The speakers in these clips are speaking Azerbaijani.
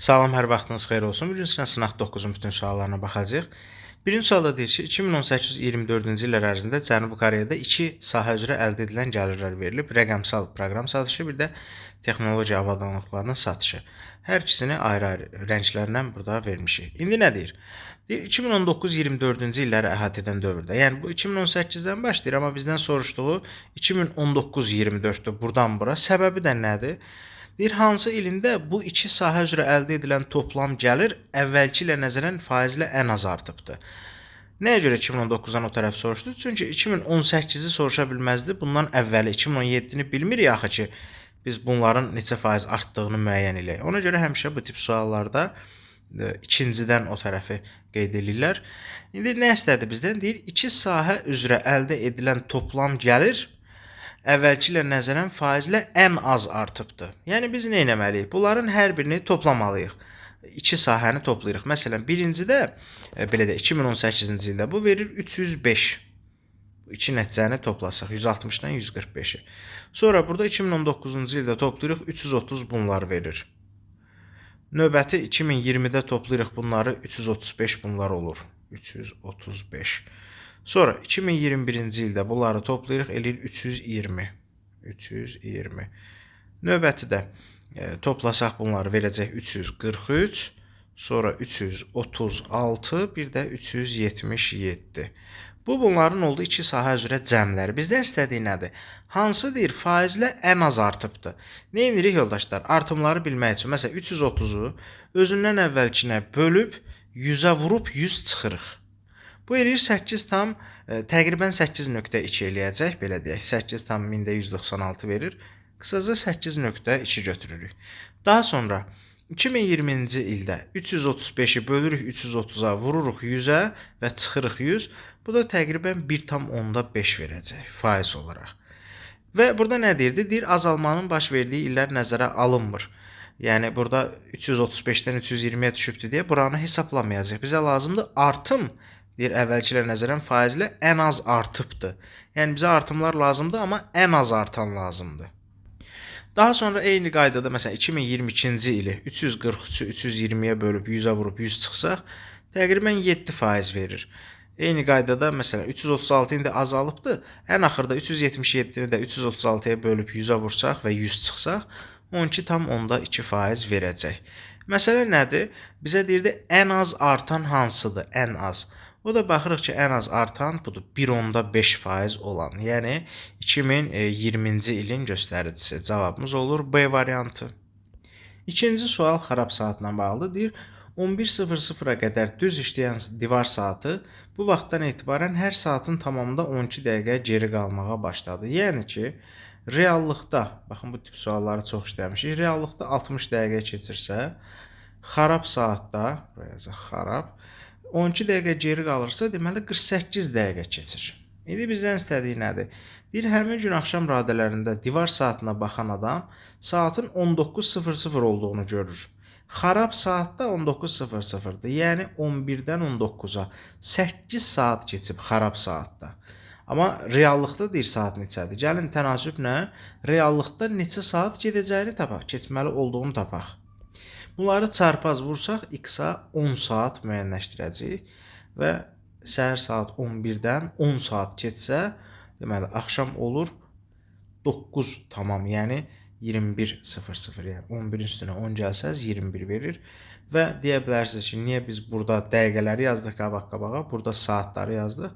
Salam, hər vaxtınız xeyir olsun. Bu gün sizə sınaq 9-un bütün suallarına baxacağıq. Birinci sualda deyir ki, 2018-24-cü illər ərzində Cənubi Koreyada iki sahə üzrə əldə edilən gəlirlər verilib. Rəqəmsal proqram satışı, bir də texnologiya avadanlıqlarının satışı. Hər ikisini ayrı-ayrı rənglərlə burada vermişik. İndi nə deyir? Deyir 2019-24-cü illəri əhatə edən dövrdə. Yəni bu 2018-dən başlayır, amma bizdən soruşduğu 2019-24-dür. Burdan bura. Səbəbi də nədir? Deyir, hansı ilində bu iki sahə üzrə əldə edilən toplam gəlir əvvəlki ilə nəzərən faizlə ən az artıbdır. Nəyə görə 2019-dan o tərəf soruşdu? Çünki 2018-i soruşa bilməzdi. Bundan əvvəli 2017-ni bilmirik axı ki, biz bunların neçə faiz artdığını müəyyən eləyək. Ona görə həmişə bu tip suallarda ikincidən o tərəfi qeyd edirlər. İndi nə istədi bizdən? Deyir, iki sahə üzrə əldə edilən toplam gəlir əvvəlki ilə nəzərən faizlə ən az artıbdır. Yəni biz nə etməliyik? Bunların hər birini toplamalıyıq. İki sahəni toplayırıq. Məsələn, birincidə belə də 2018-ci ildə bu verir 305. İki nəticəni toplasaq 160-dan 145-i. Sonra burada 2019-cu ildə toplayırıq 330 bunlar verir. Növbəti 2020-də toplayırıq bunları 335 bunlar olur. 335. Sonra 2021-ci ildə bunları toplayırıq, eləyir 320. 320. Növbəti də toplasaq bunları verəcək 343. Sonra 336, bir də 377. Bunların oldu iki sahə üzrə cəmləri. Bizdən istədiyi nədir? Hansı deyir faizlə ən az artıbdır? Nə edirik yoldaşlar? Artımları bilmək üçün. Məsələn, 330-u özündən əvvəlkinə bölüb 100-ə vurub 100 çıxırıq. Bu eləyir 8 tam təqribən 8.2 eləyəcək, belə deyək. 8 tam 1000-196 verir. Qısaca 8.2 götürürük. Daha sonra 2020-ci ildə 335-i bölürük 330-a, vururuq 100-ə və çıxırıq 100. Bu da təqribən 1,5 verəcək faiz olaraq. Və burada nə deyirdi? Deyir, azalmanın baş verdiyi illər nəzərə alınmır. Yəni burada 335-dən 320-yə düşübdür deyə buranı hesablamayacaq. Bizə lazımdır artım. Deyir, əvvəlki ilə nəzərən faizlə ən az artıbdır. Yəni bizə artımlar lazımdır, amma ən az artan lazımdır. Daha sonra eyni qaydada məsələn 2022-ci ili 343-ü 320-yə bölüb 100-ə vurub 100 çıxsaq, təqribən 7% verir. Eyni qaydada məsələn 336 indi azalıbdır. Ən axırda 377-ni də 336-ya bölüb 100-ə vursaq və 100 çıxsaq, 12,2% verəcək. Məsələ nədir? Bizə deyirdi ən az artan hansıdır? Ən az. O da baxırıq ki, ən az artan budur. 1,5% olan. Yəni 2020-ci ilin göstəricisi. Cavabımız olur B variantı. İkinci sual xarab saatla bağlıdır. Deyir, 11:00-a qədər düz işləyən divar saatı bu vaxtdan etibarən hər saatın tamamında 12 dəqiqə geri qalmağa başladı. Yəni ki, reallıqda, baxın bu tip sualları çox işləmişik. Reallıqda 60 dəqiqə keçirsə, xarab saatda, buraya yazaq xarab, 12 dəqiqə geri qalırsa, deməli 48 dəqiqə keçir. İndi bizdən istədiyi nədir? Deyir, həmin gün axşam radələrində divar saatına baxan adam saatın 19:00 olduğunu görür. Xarab saatda 19:00-dır. Yəni 11-dən 19-a 8 saat keçib xarab saatda. Amma reallıqda deyir saat neçədir? Gəlin tənasüblə reallıqda neçə saat gedəcəyini tapaq, keçməli olduğunu tapaq. Bunları çarpaz vursaq x-a 10 saat müəyyənləşdirəcəyik və səhər saat 11-dən 10 saat keçsə, deməli axşam olur 9 tamam, yəni 21:00, yəni 11-in üstünə 10 gəlsəz 21 verir və deyə bilərsiniz ki, niyə biz burada dəqiqələri yazdıq qabaq-qabağa, burada saatları yazdıq.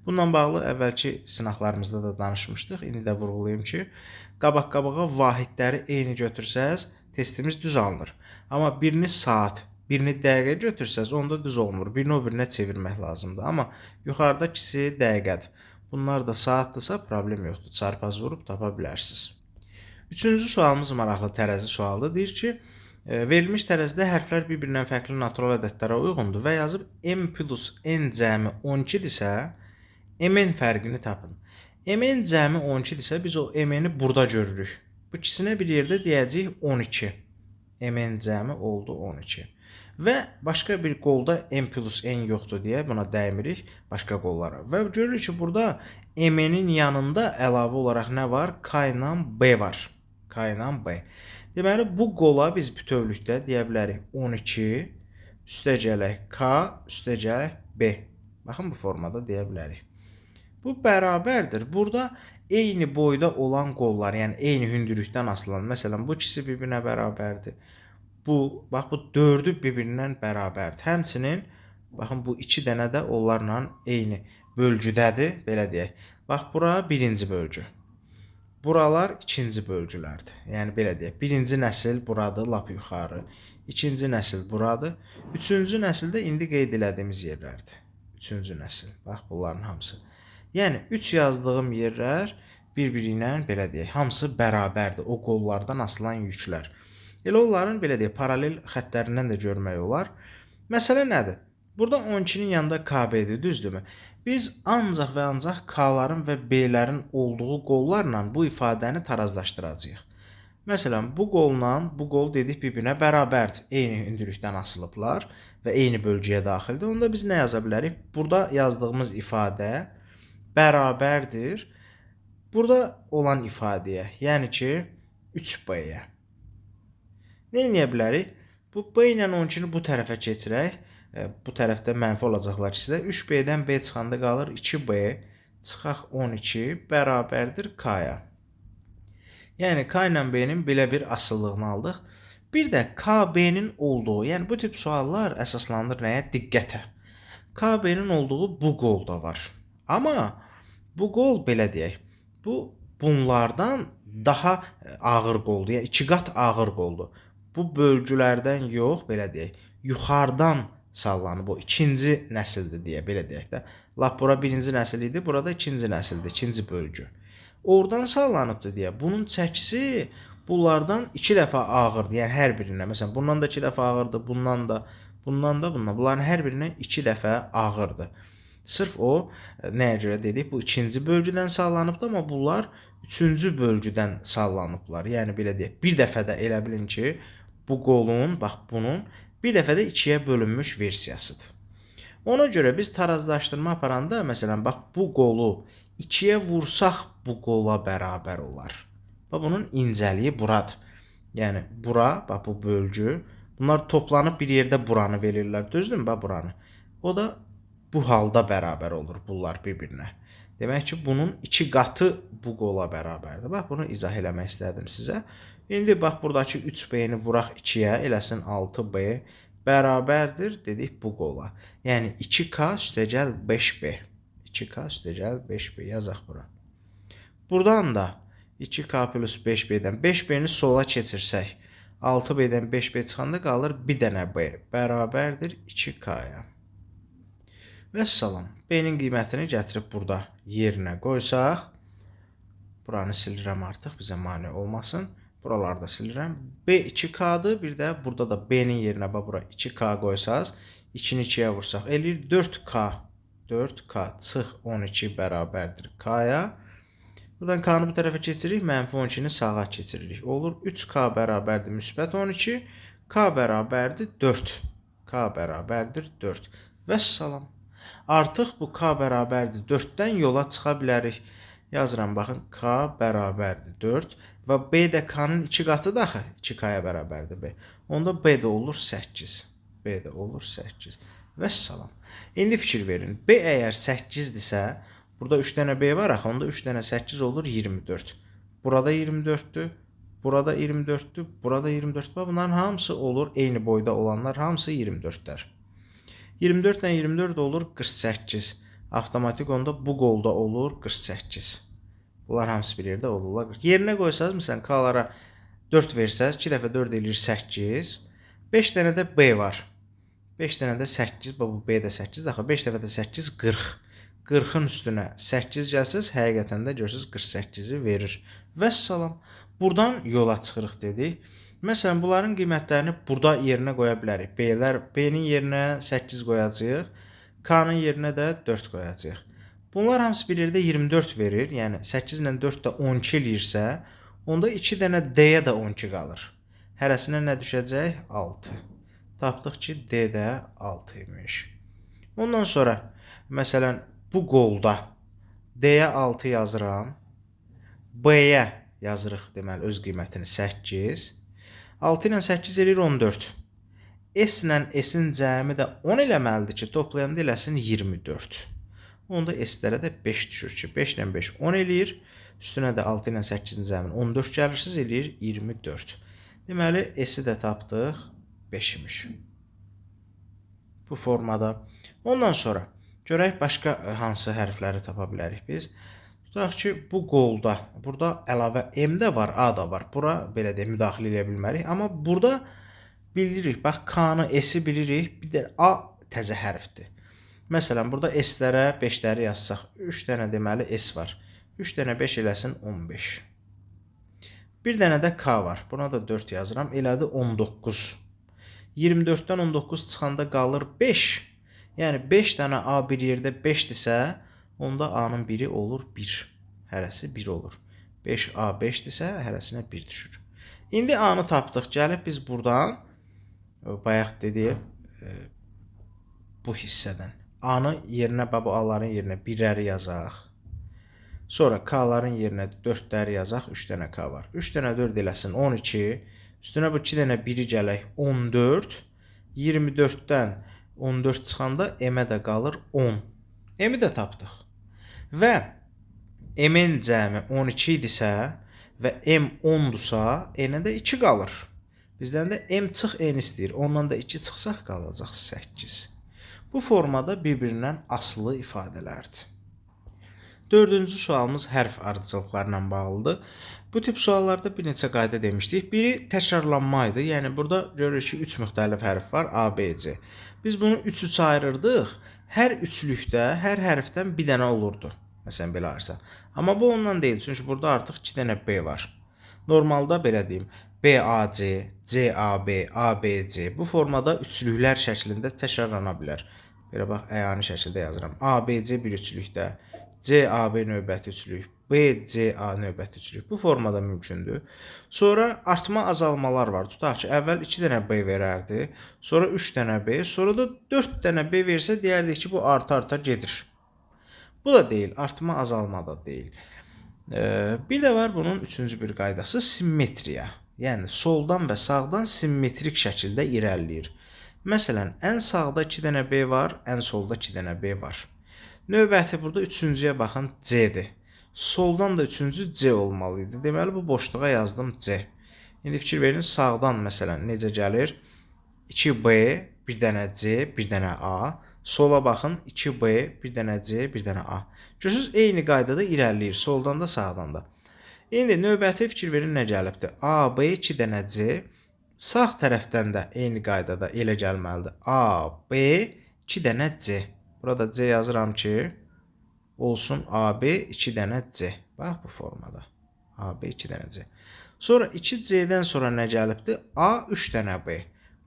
Bununla bağlı əvvəlki sınaqlarımızda da danışmışdıq. İndi də vurğulayım ki, qabaq-qabağa vahidləri eyni götürsəz, testimiz düz alınır. Amma birini saat, birini dəqiqə götürsəz, onda düz olmur. Birini o birinə çevirmək lazımdır. Amma yuxarıda ikisi dəqiqədir. Bunlar da saatdırsa problem yoxdur. Çarpaz vurub tapa bilərsiniz. Üçüncü sualımız maraqlı tərəzi sualdır. Deyir ki, verilmiş tərəzidə hərflər bir-birindən fərqli natural ədədlərə uyğundur və yazıb m plus n cəmi 12-dirsə, mn fərqini tapın. Mn cəmi 12-dirsə, biz o mn-i burada görürük. Bu ikisinə bir yerdə deyəcəyik 12. Mn cəmi oldu 12. Və başqa bir qolda m plus n yoxdur deyə buna dəymirik başqa qollara. Və görürük ki, burada m-nin yanında əlavə olaraq nə var? K ilə b var. K ilə b. Deməli, bu qola biz bütövlükdə deyə bilərik 12 üstəgələk k üstəgələk b. Baxın, bu formada deyə bilərik. Bu bərabərdir. Burada eyni boyda olan qollar, yəni eyni hündürlükdən asılan, məsələn, bu ikisi bir-birinə bərabərdir. Bax, bu 4-ü bir-birindən bərabərdir. Həmçinin, baxın, bu 2 dənə də onlarla eyni bölgüdədir, belə deyək. Bax, bura birinci bölgü. Buralar ikinci bölgülərdir. Yəni, belə deyək, birinci nəsil buradır, lap yuxarı. İkinci nəsil buradır. Üçüncü nəsil də indi qeyd elədiyimiz yerlərdir. Üçüncü nəsil. Bax, bunların hamısı. Yəni, 3 yazdığım yerlər bir-biri ilə, belə deyək, hamısı bərabərdir. O qollardan asılan yüklər. Elə onların, belə deyək, paralel xəttlərindən də görmək olar. Məsələ nədir? Burada 12-nin yanında KB-dir, düzdürmü? Biz ancaq və ancaq K-ların və B-lərin olduğu qollarla bu ifadəni tarazlaşdıracağıq. Məsələn, bu qolla bu qol dedik bir-birinə bərabərdir. Eyni hündürlükdən asılıblar və eyni bölgəyə daxildir. Onda biz nə yaza bilərik? Burada yazdığımız ifadə bərabərdir burada olan ifadəyə, yəni ki, 3B-yə. Nə edə bilərik? Bu B ilə 12-ni bu tərəfə keçirək. Bu tərəfdə mənfi olacaqlar ikisi də. 3B-dən B çıxanda qalır 2B çıxaq 12 bərabərdir K-ya. Yəni, K ilə B-nin belə bir asıllığını aldıq. Bir də KB-nin olduğu, yəni bu tip suallar əsaslanır nəyə? Diqqətə. KB-nin olduğu bu qolda var. Amma bu qol, belə deyək, bunlardan daha ağır qoldur. Yəni, 2 qat ağır qoldur. Bu bölgülərdən yox, belə deyək, yuxarıdan sallanıb, o ikinci nəsildir deyə, belə deyək də. Lap bura birinci nəsil idi, burada ikinci nəsildir, ikinci bölgü. Oradan sallanıbdır deyə, bunun çəkisi bunlardan 2 dəfə ağırdır, yəni hər birindən. Məsələn, bundan da 2 dəfə ağırdır, bundan da. Bunların hər birindən 2 dəfə ağırdır. Sırf o, nəyə görə dedik, bu ikinci bölgüdən sallanıbdır, amma bunlar üçüncü bölgüdən sallanıblar. Yəni, belə deyək, bir dəfə də elə bilin ki, bu qolun, bax bunun, bir dəfə də 2-yə bölünmüş versiyasıdır. Ona görə biz tarazlaşdırma aparanda, məsələn, bax, bu qolu 2-yə vursaq bu qola bərabər olar. Bax, bunun incəliyi buradır. Yəni, bura, bax, bu bölgü, bunlar toplanıb bir yerdə buranı verirlər, düzdürmü, bax, buranı. O da bu halda bərabər olur bunlar bir-birinə. Demək ki, bunun 2 qatı bu qola bərabərdir. Bax, bunu izah eləmək istədim sizə. İndi bax, buradakı 3B-ni vuraq 2-yə, eləsin 6B bərabərdir, dedik bu qola. Yəni, 2K üstəgəl 5B. 2K üstəgəl 5B yazaq bura. Buradan da 2K plus 5B-dən 5B-ni sola keçirsək, 6B-dən 5B çıxanda qalır bir dənə B bərabərdir 2K-ya. Və salam. B-nin qiymətini gətirib burada yerinə qoysaq, buranı silirəm artıq, bizə mane olmasın. Buralarda silirəm. B 2K-dır. Bir də burada da B-nin yerinə bura 2K qoysaq, 2-ni 2-yə vursaq, eləyir 4K. 4K çıx 12 bərabərdir K-ya. Buradan K-nı bu tərəfə keçiririk, mənfi 12-ni sağa keçiririk. Olur 3K bərabərdir müsbət 12, K bərabərdir 4. K bərabərdir 4. Və salam. Artıq bu K bərabərdir 4-dən yola çıxa bilərik. Yazıram, baxın, K bərabərdir 4 və B də K-nın 2 qatıdır axı, 2K-ya bərabərdir B. Onda B də olur 8. B də olur 8. Və salam. İndi fikir verin. B əgər 8-dirsə, burada 3 dənə B var axı, onda 3 dənə 8 olur 24. Burada 24-dür, burada 24-dür, burada 24-dür. Bunların hamısı olur, eyni boyda olanlar hamısı 24-dər. 24 ilə 24 olur 48. Avtomatik onda bu qolda olur 48. Bunlar hamısı bir yerdə olurlar. Yerinə qoysanız, məsələn, K-lara 4 versəz, 2 dəfə 4 eləyir 8. 5 dənə də B var. 5 dənə də 8, bu B də 8, axı 5 dəfə də 8, 40. 40-ın üstünə 8 gəlsəz, həqiqətən də görürsünüz 48-i verir. Və salam. Buradan yola çıxırıq dedik. Məsələn, bunların qiymətlərini burada yerinə qoya bilərik. B-nin yerinə 8 qoyacağıq, K-nın yerinə də 4 qoyacağıq. Bunlar hamısı bir yerdə 24 verir. Yəni 8 ilə 4 də 12 eləyirsə, onda 2 dənə D-yə də 12 qalır. Hərəsinə nə düşəcək? 6. Tapdıq ki, D də 6 imiş. Ondan sonra, məsələn, bu qolda D-yə 6 yazıram. B-yə yazırıq, deməli, öz qiymətini 8. 6 ilə 8 eləyir 14. S ilə S-in cəmi də 10 eləməlidir ki, toplayanda eləsin 24. Onda S-lərə də 5 düşür ki, 5 ilə 5 10 eləyir. Üstünə də 6 ilə 8-in cəmin 14 gəlirsiz eləyir 24. Deməli, S-i də tapdıq 5 imiş. Bu formada. Ondan sonra görək başqa hansı hərfləri tapa bilərik biz. Tutaq ki, bu qolda, burada əlavə M də var, A da var. Bura belə deyək, müdaxilə edə bilmərik. Amma burada bilirik, bax, K-nı, S-i bilirik, bir də A təzə hərfdir. Məsələn, burada S-lərə 5-ləri yazsaq, 3 dənə deməli S var. 3 dənə 5 eləsin 15. Bir dənə də K var. Buna da 4 yazıram. Elədi 19. 24-dən 19 çıxanda qalır 5. Yəni 5 dənə A bir yerdə 5-dirsə, onda A-nın biri olur 1. Hərəsi 1 olur. 5A 5-dirsə, hərəsinə 1 düşür. İndi A-nı tapdıq. Gəlib biz buradan, bayaq dedik, bu hissədən A-nı yerinə, bu A-ların yerinə 1-ləri yazaq. Sonra K-ların yerinə 4-ləri yazaq. 3 dənə K var. 3 dənə 4 eləsin 12. Üstünə bu 2 dənə 1-i gələk 14. 24-dən 14 çıxanda M-ə də qalır 10. M-i də tapdıq. Və M-in cəmi 12 idisə və M 10-dursa, N-ə də 2 qalır. Bizdən də M çıx N istəyir. Ondan da 2 çıxsaq qalacaq 8. Bu formada bir-birindən asılı ifadələrdir. Dördüncü sualımız hərf ardıcılıqlarla bağlıdır. Bu tip suallarda bir neçə qayda demişdik. Biri təkrarlanma idi. Yəni burada görürük ki, 3 müxtəlif hərf var. A, B, C. Biz bunu 3-3 ayırırdıq. Hər üçlükdə, hər hərfdən bir dənə olurdu. Məsələn, belə ayırsa. Amma bu ondan deyil. Çünki burada artıq 2 dənə B var. Normalda belə deyim. B, A, C, C, A, B, A, B, C. Bu formada üçlüklər şəklində təkrarlana bilər. Belə bax, əyani şəkildə yazıram. A, B, C bir üçlükdə. C, A, B növbəti üçlük, B, C, A növbəti üçlük. Bu formada mümkündür. Sonra artma azalmalar var. Tutaq ki, əvvəl 2 dənə B verərdi, sonra 3 dənə B, sonra da 4 dənə B versə, deyərdik ki, bu arta-arta gedir. Bu da deyil, artma azalma da deyil. Bir də var bunun üçüncü bir qaydası, simmetriya. Yəni, soldan və sağdan simmetrik şəkildə irəliləyir. Məsələn, ən sağda 2 dənə B var, ən solda 2 dənə B var. Növbəti burada üçüncüyə baxın C-dir. Soldan da üçüncü C olmalıydı. Deməli, bu boşluğa yazdım C. İndi fikir verin, sağdan məsələn necə gəlir? 2B, bir dənə C, bir dənə A. Sola baxın, 2B, bir dənə C, bir dənə A. Görürsünüz, eyni qaydada irəliləyir, soldan da, sağdan da. İndi növbəti fikir verin, nə gəlibdir? A, B, 2 dənə C. Sağ tərəfdən də eyni qaydada elə gəlməlidir. A, B, 2 dənə C. Burada C yazıram ki, olsun AB 2 dənə C. Bax, bu formada. AB 2 dənə C. Sonra 2C-dən sonra nə gəlibdir? A 3 dənə B.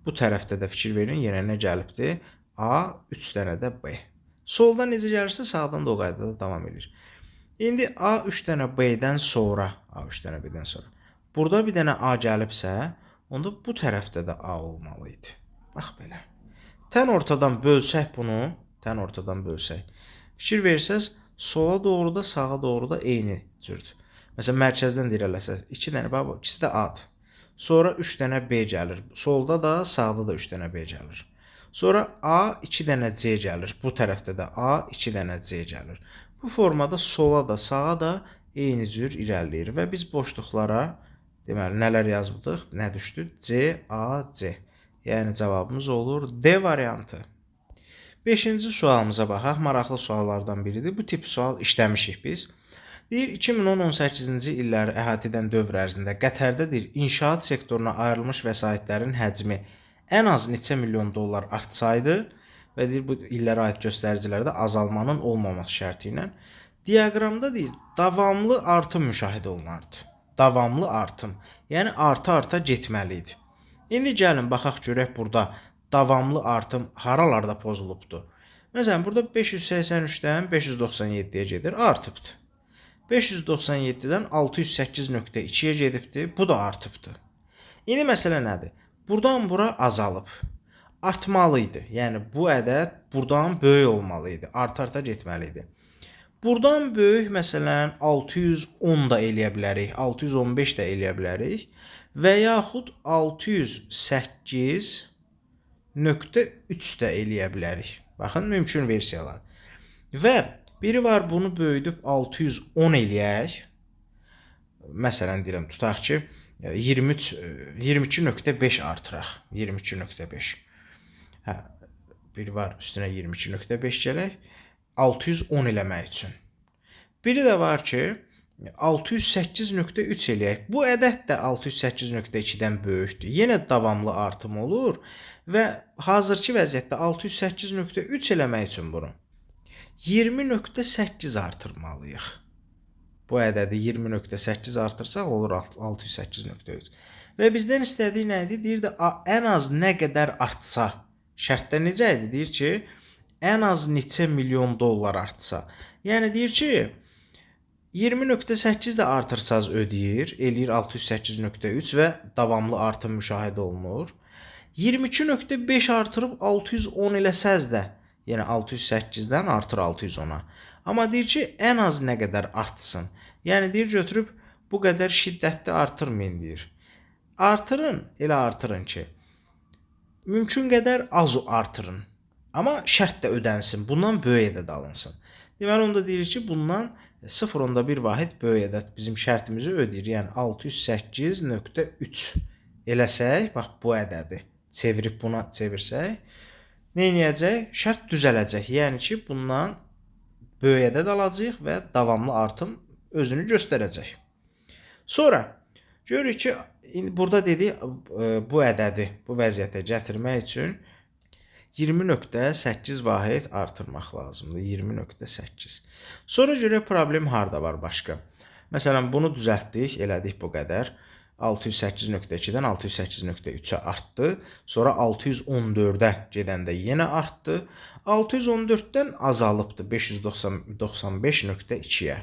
Bu tərəfdə də fikir verin, yenə nə gəlibdir? A 3 dənə də B. Soldan necə gəlirsə, sağdan da o qaydada davam edir. İndi A 3 dənə B-dən sonra, A 3 dənə B-dən sonra. Burada bir dənə A gəlibsə, onda bu tərəfdə də A olmalıydı. Bax belə. Tən ortadan bölsək bunu, tən ortadan bölsək. Fikir versəz, sola doğru da, sağa doğru da eyni cürdür. Məsələn, mərkəzdən irələsəz, 2 dənə, bax, ikisi də A-dır. Sonra 3 dənə B gəlir. Solda da, sağda da 3 dənə B gəlir. Sonra A 2 dənə C gəlir. Bu tərəfdə də A 2 dənə C gəlir. Bu formada sola da, sağa da eyni cür irəliləyir və biz boşluqlara deməli nələr yazırdıq? Nə düşdü? C, A, C. Yəni cavabımız olur D variantı. 5-ci sualımıza baxaq. Maraqlı suallardan biridir. Bu tip sual işləmişik biz. Deyir, 2010-18-ci illəri əhatə edən dövr ərzində Qətərdə inşaat sektoruna ayrılmış vəsaitlərin həcmi ən az neçə milyon dollar artsaydı və deyir, bu illərə aid göstəricilərdə azalmanın olmaması şərti ilə diaqramda deyir, davamlı artım müşahidə olunardı. Davamlı artım. Yəni arta-arta getməli idi. İndi gəlin baxaq görək burada davamlı artım haralarda pozulubdu. Məsələn, burada 583-dən 597-yə gedir, artıbdı. 597-dən 608.2-yə gedibdi, bu da artıbdı. İndi məsələ nədir? Buradan bura azalıb, artmalıydı. Yəni, bu ədəd buradan böyük olmalıydı, arta-arta getməliydi. Buradan böyük, məsələn, 610 da eləyə bilərik, 615 də eləyə bilərik və yaxud 608.3 də eləyə bilərik. Baxın, mümkün versiyalar. Və biri var, bunu böyüdüb 610 eləyək. Məsələn, deyirəm, tutaq ki, 22.5 artıraq. 22.5. Hə, biri var, üstünə 22.5 gələk. 610 eləmək üçün. Biri də var ki, 608.3 eləyək. Bu ədəd də 608.2-dən böyükdür. Yenə davamlı artım olur və hazırki vəziyyətdə 608.3 eləmək üçün bunu 20.8 artırmalıyıq. Bu ədədi 20.8 artırsaq olur 608.3. Və bizdən istədiyi nə idi? Deyirdi, ən az nə qədər artsa. Şərtdə necə idi? Deyir ki, ən az neçə milyon dollar artsa. Yəni deyir ki, 20.8 də artırsaz ödəyir, eləyir 608.3 və davamlı artım müşahidə olunur. 22.5 artırıb 610 eləsəz də, yəni 608-dən artır 610-a. Amma deyir ki, ən az nə qədər artsın. Yəni deyir, götürüb bu qədər şiddətli artırmayın deyir. Artırın, elə artırın ki, mümkün qədər az artırın. Amma şərt də ödənsin, bundan böyük ədəd alınsın. Deməli, onda deyir ki, bundan 0.1 vahid böyük ədəd bizim şərtimizi ödəyir. Yəni 608.3 eləsək, bax bu ədədi çevirib buna çevirsək, nə edəcək? Şərt düzələcək. Yəni ki, bundan böyük ədəd alacağıq və davamlı artım özünü göstərəcək. Sonra görürük ki, burada dedi bu ədədi bu vəziyyətə gətirmək üçün 20.8 vahid artırmaq lazımdır. 20.8. Sonra görək problem harda var başqa. Məsələn, bunu düzəltdik, elədik bu qədər. 608.2-dən 608.3-ə artdı. Sonra 614-ə gedəndə yenə artdı. 614-dən azalıbdı 595.2-yə.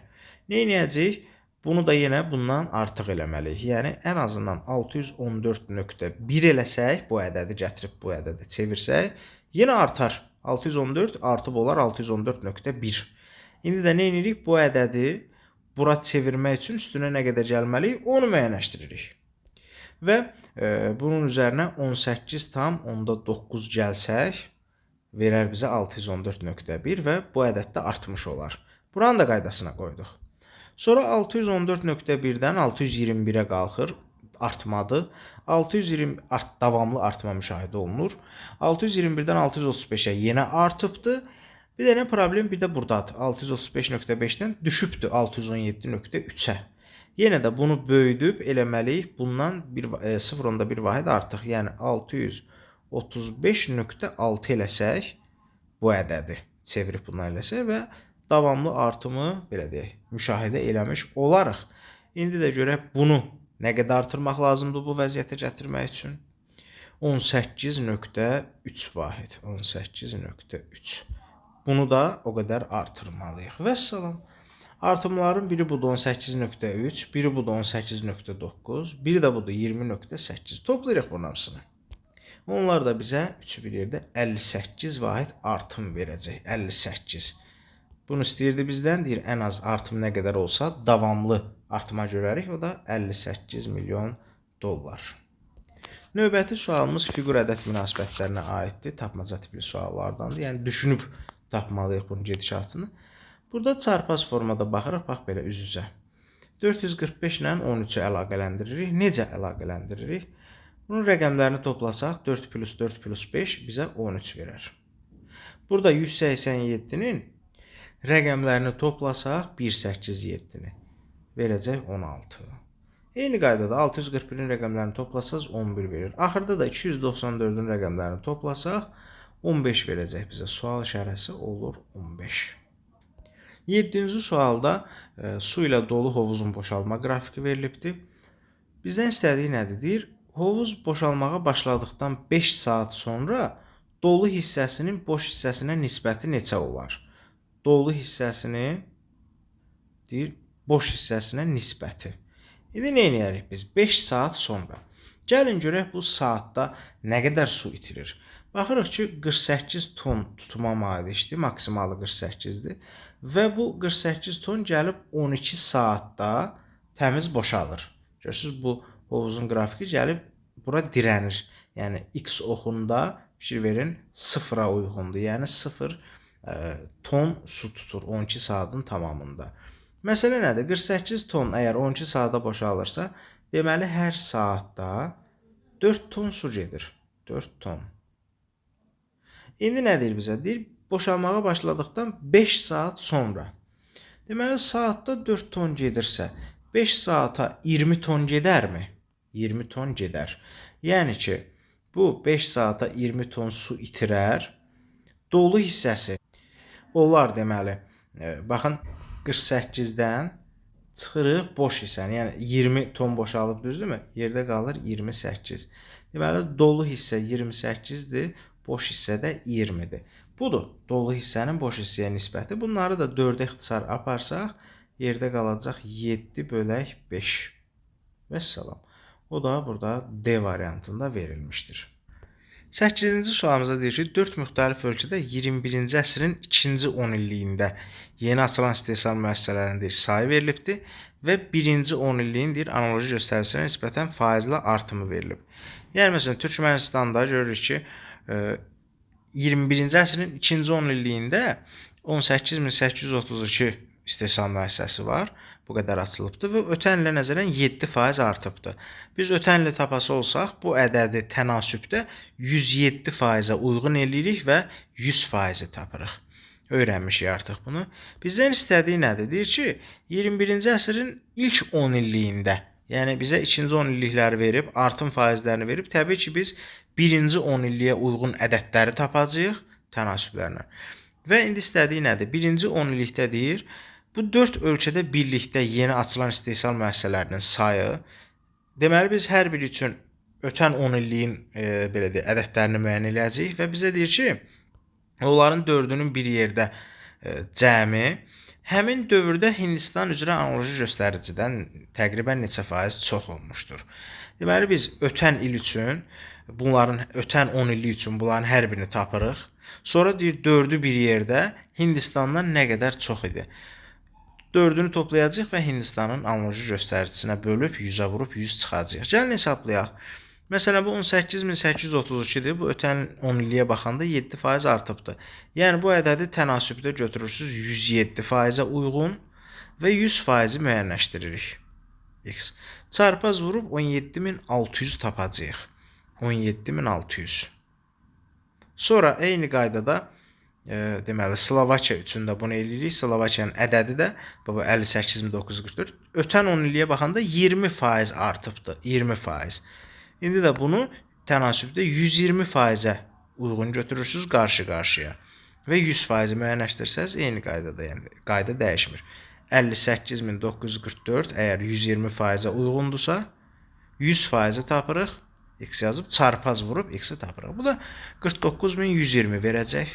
Nə edəcəyik? Bunu da yenə bundan artıq eləməliyik. Yəni, ən azından 614.1 eləsək, bu ədədi gətirib bu ədədi çevirsək, yenə artar. 614 artıb olar 614.1. İndi də nə edirik? Bu ədədi bura çevirmək üçün üstünə nə qədər gəlməliyik? Onu müəyyənləşdiririk. Və bunun üzərinə 18,9 gəlsək, verər bizə 614.1 və bu ədəd də artmış olar. Buranın da qaydasına qoyduq. Sonra 614.1-dən 621-ə qalxır, artmadı. 620 davamlı artma müşahidə olunur. 621-dən 635-ə yenə artıbdı. Bir dənə problem bir də buradadır. 635.5-dən düşübdür 617.3-ə. Yenə də bunu böyüdüb eləməliyik. Bundan 0.1 vahid artıq. Yəni 635.6 eləsək bu ədədi çevirib bundan eləsək və davamlı artımı belə deyək, müşahidə eləmiş olarıq. İndi də görək bunu nə qədər artırmaq lazımdır bu vəziyyətə gətirmək üçün? 18.3 vahid. 18.3. Bunu da o qədər artırmalıyıq. Vəssalam. Artımların biri budur 18.3, biri budur 18.9, biri də budur 20.8. Toplayırıq bunun hamısını. Onlar da bizə 3-ü bir yerdə 58 vahid artım verəcək. 58. Bunu istəyirdi bizdən, deyir, ən az artım nə qədər olsa davamlı artıma görərik, o da 58 milyon dollar. Növbəti sualımız fiqur ədəd münasibətlərinə aiddir, tapmaca tipli suallardandır. Yəni, düşünüb tapmalıyıq bunun gedişatını. Burada çarpaz formada baxırıq, bax belə üz-üzə. 445 ilə 13-ü əlaqələndiririk. Necə əlaqələndiririk? Bunun rəqəmlərini toplasaq, 4 plus 4 plus 5 bizə 13 verər. Burada 187-nin rəqəmlərini toplasaq, 187-ni verəcək 16. Eyni qaydada 641-in rəqəmlərini toplasaq 11 verir. Axırda da 294-ün rəqəmlərini toplasaq 15 verəcək bizə. Sual işarəsi olur 15. 7-ci sualda su ilə dolu hovuzun boşalma qrafiki verilibdir. Bizdən istədiyi nədir? Deyir, hovuz boşalmağa başladıqdan 5 saat sonra dolu hissəsinin boş hissəsinə nisbəti neçə olar? Dolu hissəsinin deyir, boş hissəsinə nisbəti. İndi nə edərik biz? 5 saat sonra. Gəlin görək bu saatda nə qədər su itirir. Baxırıq ki, 48 ton tutuma malikdir, maksimalı 48-dir. Və bu 48 ton gəlib 12 saatda təmiz boşalır. Görürsünüz, bu hovuzun qrafiki gəlib bura dirənir. Yəni x oxunda fikir verin 0-a uyğundur. Yəni 0 ton su tutur 12 saatın tamamında. Məsələ nədir? 48 ton əgər 12 saata boşalırsa, deməli hər saatda 4 ton su gedir. 4 ton. İndi nə deyir bizə? Deyir, boşalmağa başladıqdan 5 saat sonra. Deməli, saatda 4 ton gedirsə, 5 saata 20 ton gedərmi? 20 ton gedər. Yəni ki, bu 5 saata 20 ton su itirər. Dolu hissəsi olar deməli. Baxın, 48-dən çıxırıq boş hissəni. Yəni 20 ton boşalıb, düzdürmü? Yerdə qalır 28. Deməli, dolu hissə 28-dir, boş hissə də 20-dir. Budur, dolu hissənin boş hissəyə nisbəti. Bunları da 4-ə ixtisar aparsaq, yerdə qalacaq 7/5. Vəssalam. O da burada D variantında verilmişdir. 8-ci sualımızda deyir ki, 4 müxtəlif ölkədə 21-ci əsrin 2-ci 10 illiyində yeni açılan istehsal müəssisələrinin sayı verilibdir və 1-ci 10 illiyin analoji göstərisinə nisbətən faizli artımı verilib. Yəni, məsələn, Türkmənistanda görürük ki, 21-ci əsrin 2-ci 10 illiyində 18.832 istehsal müəssisəsi var. Bu qədər açılıbdır və ötən ilə nəzərən 7% artıbdır. Biz ötən ilə tapası olsaq, bu ədədi tənasübdə 107%-ə uyğun eləyirik və 100%-i tapırıq. Öyrənmişik artıq bunu. Bizdən istədiyi nədir? Deyir ki, 21-ci əsrin ilk 10 illiyində, yəni bizə 2-ci 10 illikləri verib, artım faizlərini verib, təbii ki, biz 1-ci 10 illiyə uyğun ədədləri tapacağıq tənasüblərlə. Və indi istədiyi nədir? 1-ci 10 illikdə deyir, bu 4 ölkədə birlikdə yeni açılan istehsal müəssisələrinin sayı, deməli biz hər biri üçün ötən 10 illiyin belə deyək, ədədlərini müəyyən edəcəyik və bizə deyir ki, onların 4-ünün bir yerdə cəmi həmin dövrdə Hindistan üzrə analoji göstəricidən təqribən neçə faiz çox olmuşdur. Deməli biz ötən il üçün ötən 10 illik üçün bunların hər birini tapırıq. Sonra deyir 4-ü bir yerdə Hindistandan nə qədər çox idi. 4-ünü toplayacağıq və Hindistanın analoji göstəricinə bölüb 100-ə vurub 100 çıxacağıq. Gəlin hesablayaq. Məsələn, bu 18.832-dir. Bu ötən 10 illiyə baxanda 7% artıbdır. Yəni, bu ədədi tənasübdə götürürsünüz 107%-ə uyğun və 100%-i müəyyənləşdiririk. X. Çarpaz vurub 17.600 tapacağıq. 17.600. Sonra eyni qaydada deməli, Slovakiya üçün də bunu eləyirik. Slovakiyanın ədədi də 58.944. Ötən 10 illiyə baxanda 20% artıbdır. 20%. İndi də bunu tənasübdə 120%-ə uyğun götürürsünüz qarşı-qarşıya. Və 100%-i müəyyənləşdirsəz, eyni qaydada, yəni qayda dəyişmir. 58.944 əgər 120%-ə uyğundursa, 100%-i tapırıq. X yazıb, çarpaz vurub X-i tapırıq. Bu da 49.120 verəcək.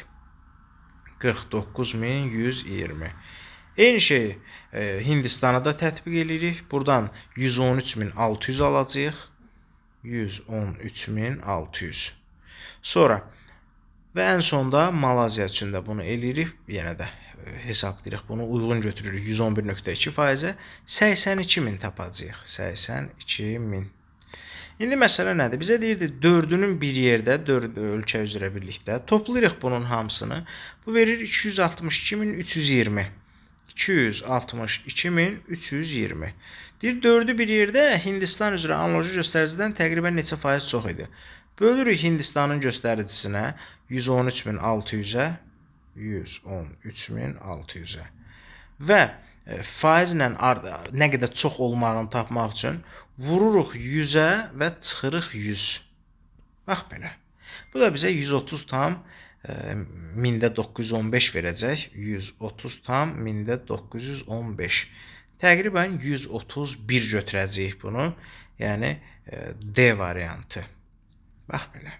49.120. Eyni şey Hindistana da tətbiq edirik. Buradan 113.600 alacağıq. 113.600. Sonra və ən sonda Malaziya üçün də bunu eləyirik. Yenə də hesablayırıq. Bunu uyğun götürürük 111.2%-ə. 82.000 tapacağıq. 82.000. İndi məsələ nədir? Bizə deyirdi 4-ünün bir yerdə, 4 ölkə üzrə birlikdə toplayırıq bunun hamısını. Bu verir 262.320. 262.320. Deyir 4-ü bir yerdə Hindistan üzrə analoji göstəricidən təqribən neçə faiz çox idi. Bölürük Hindistanın göstəricisinə 113.600-ə, 113.600-ə və faizlə nə qədər çox olmağını tapmaq üçün vururuq 100-ə və çıxırıq 100. Bax belə. Bu da bizə 130.1000-915 verəcək. 130.1000-915. Təqribən 131 götürəcəyik bunu. Yəni D variantı. Bax belə.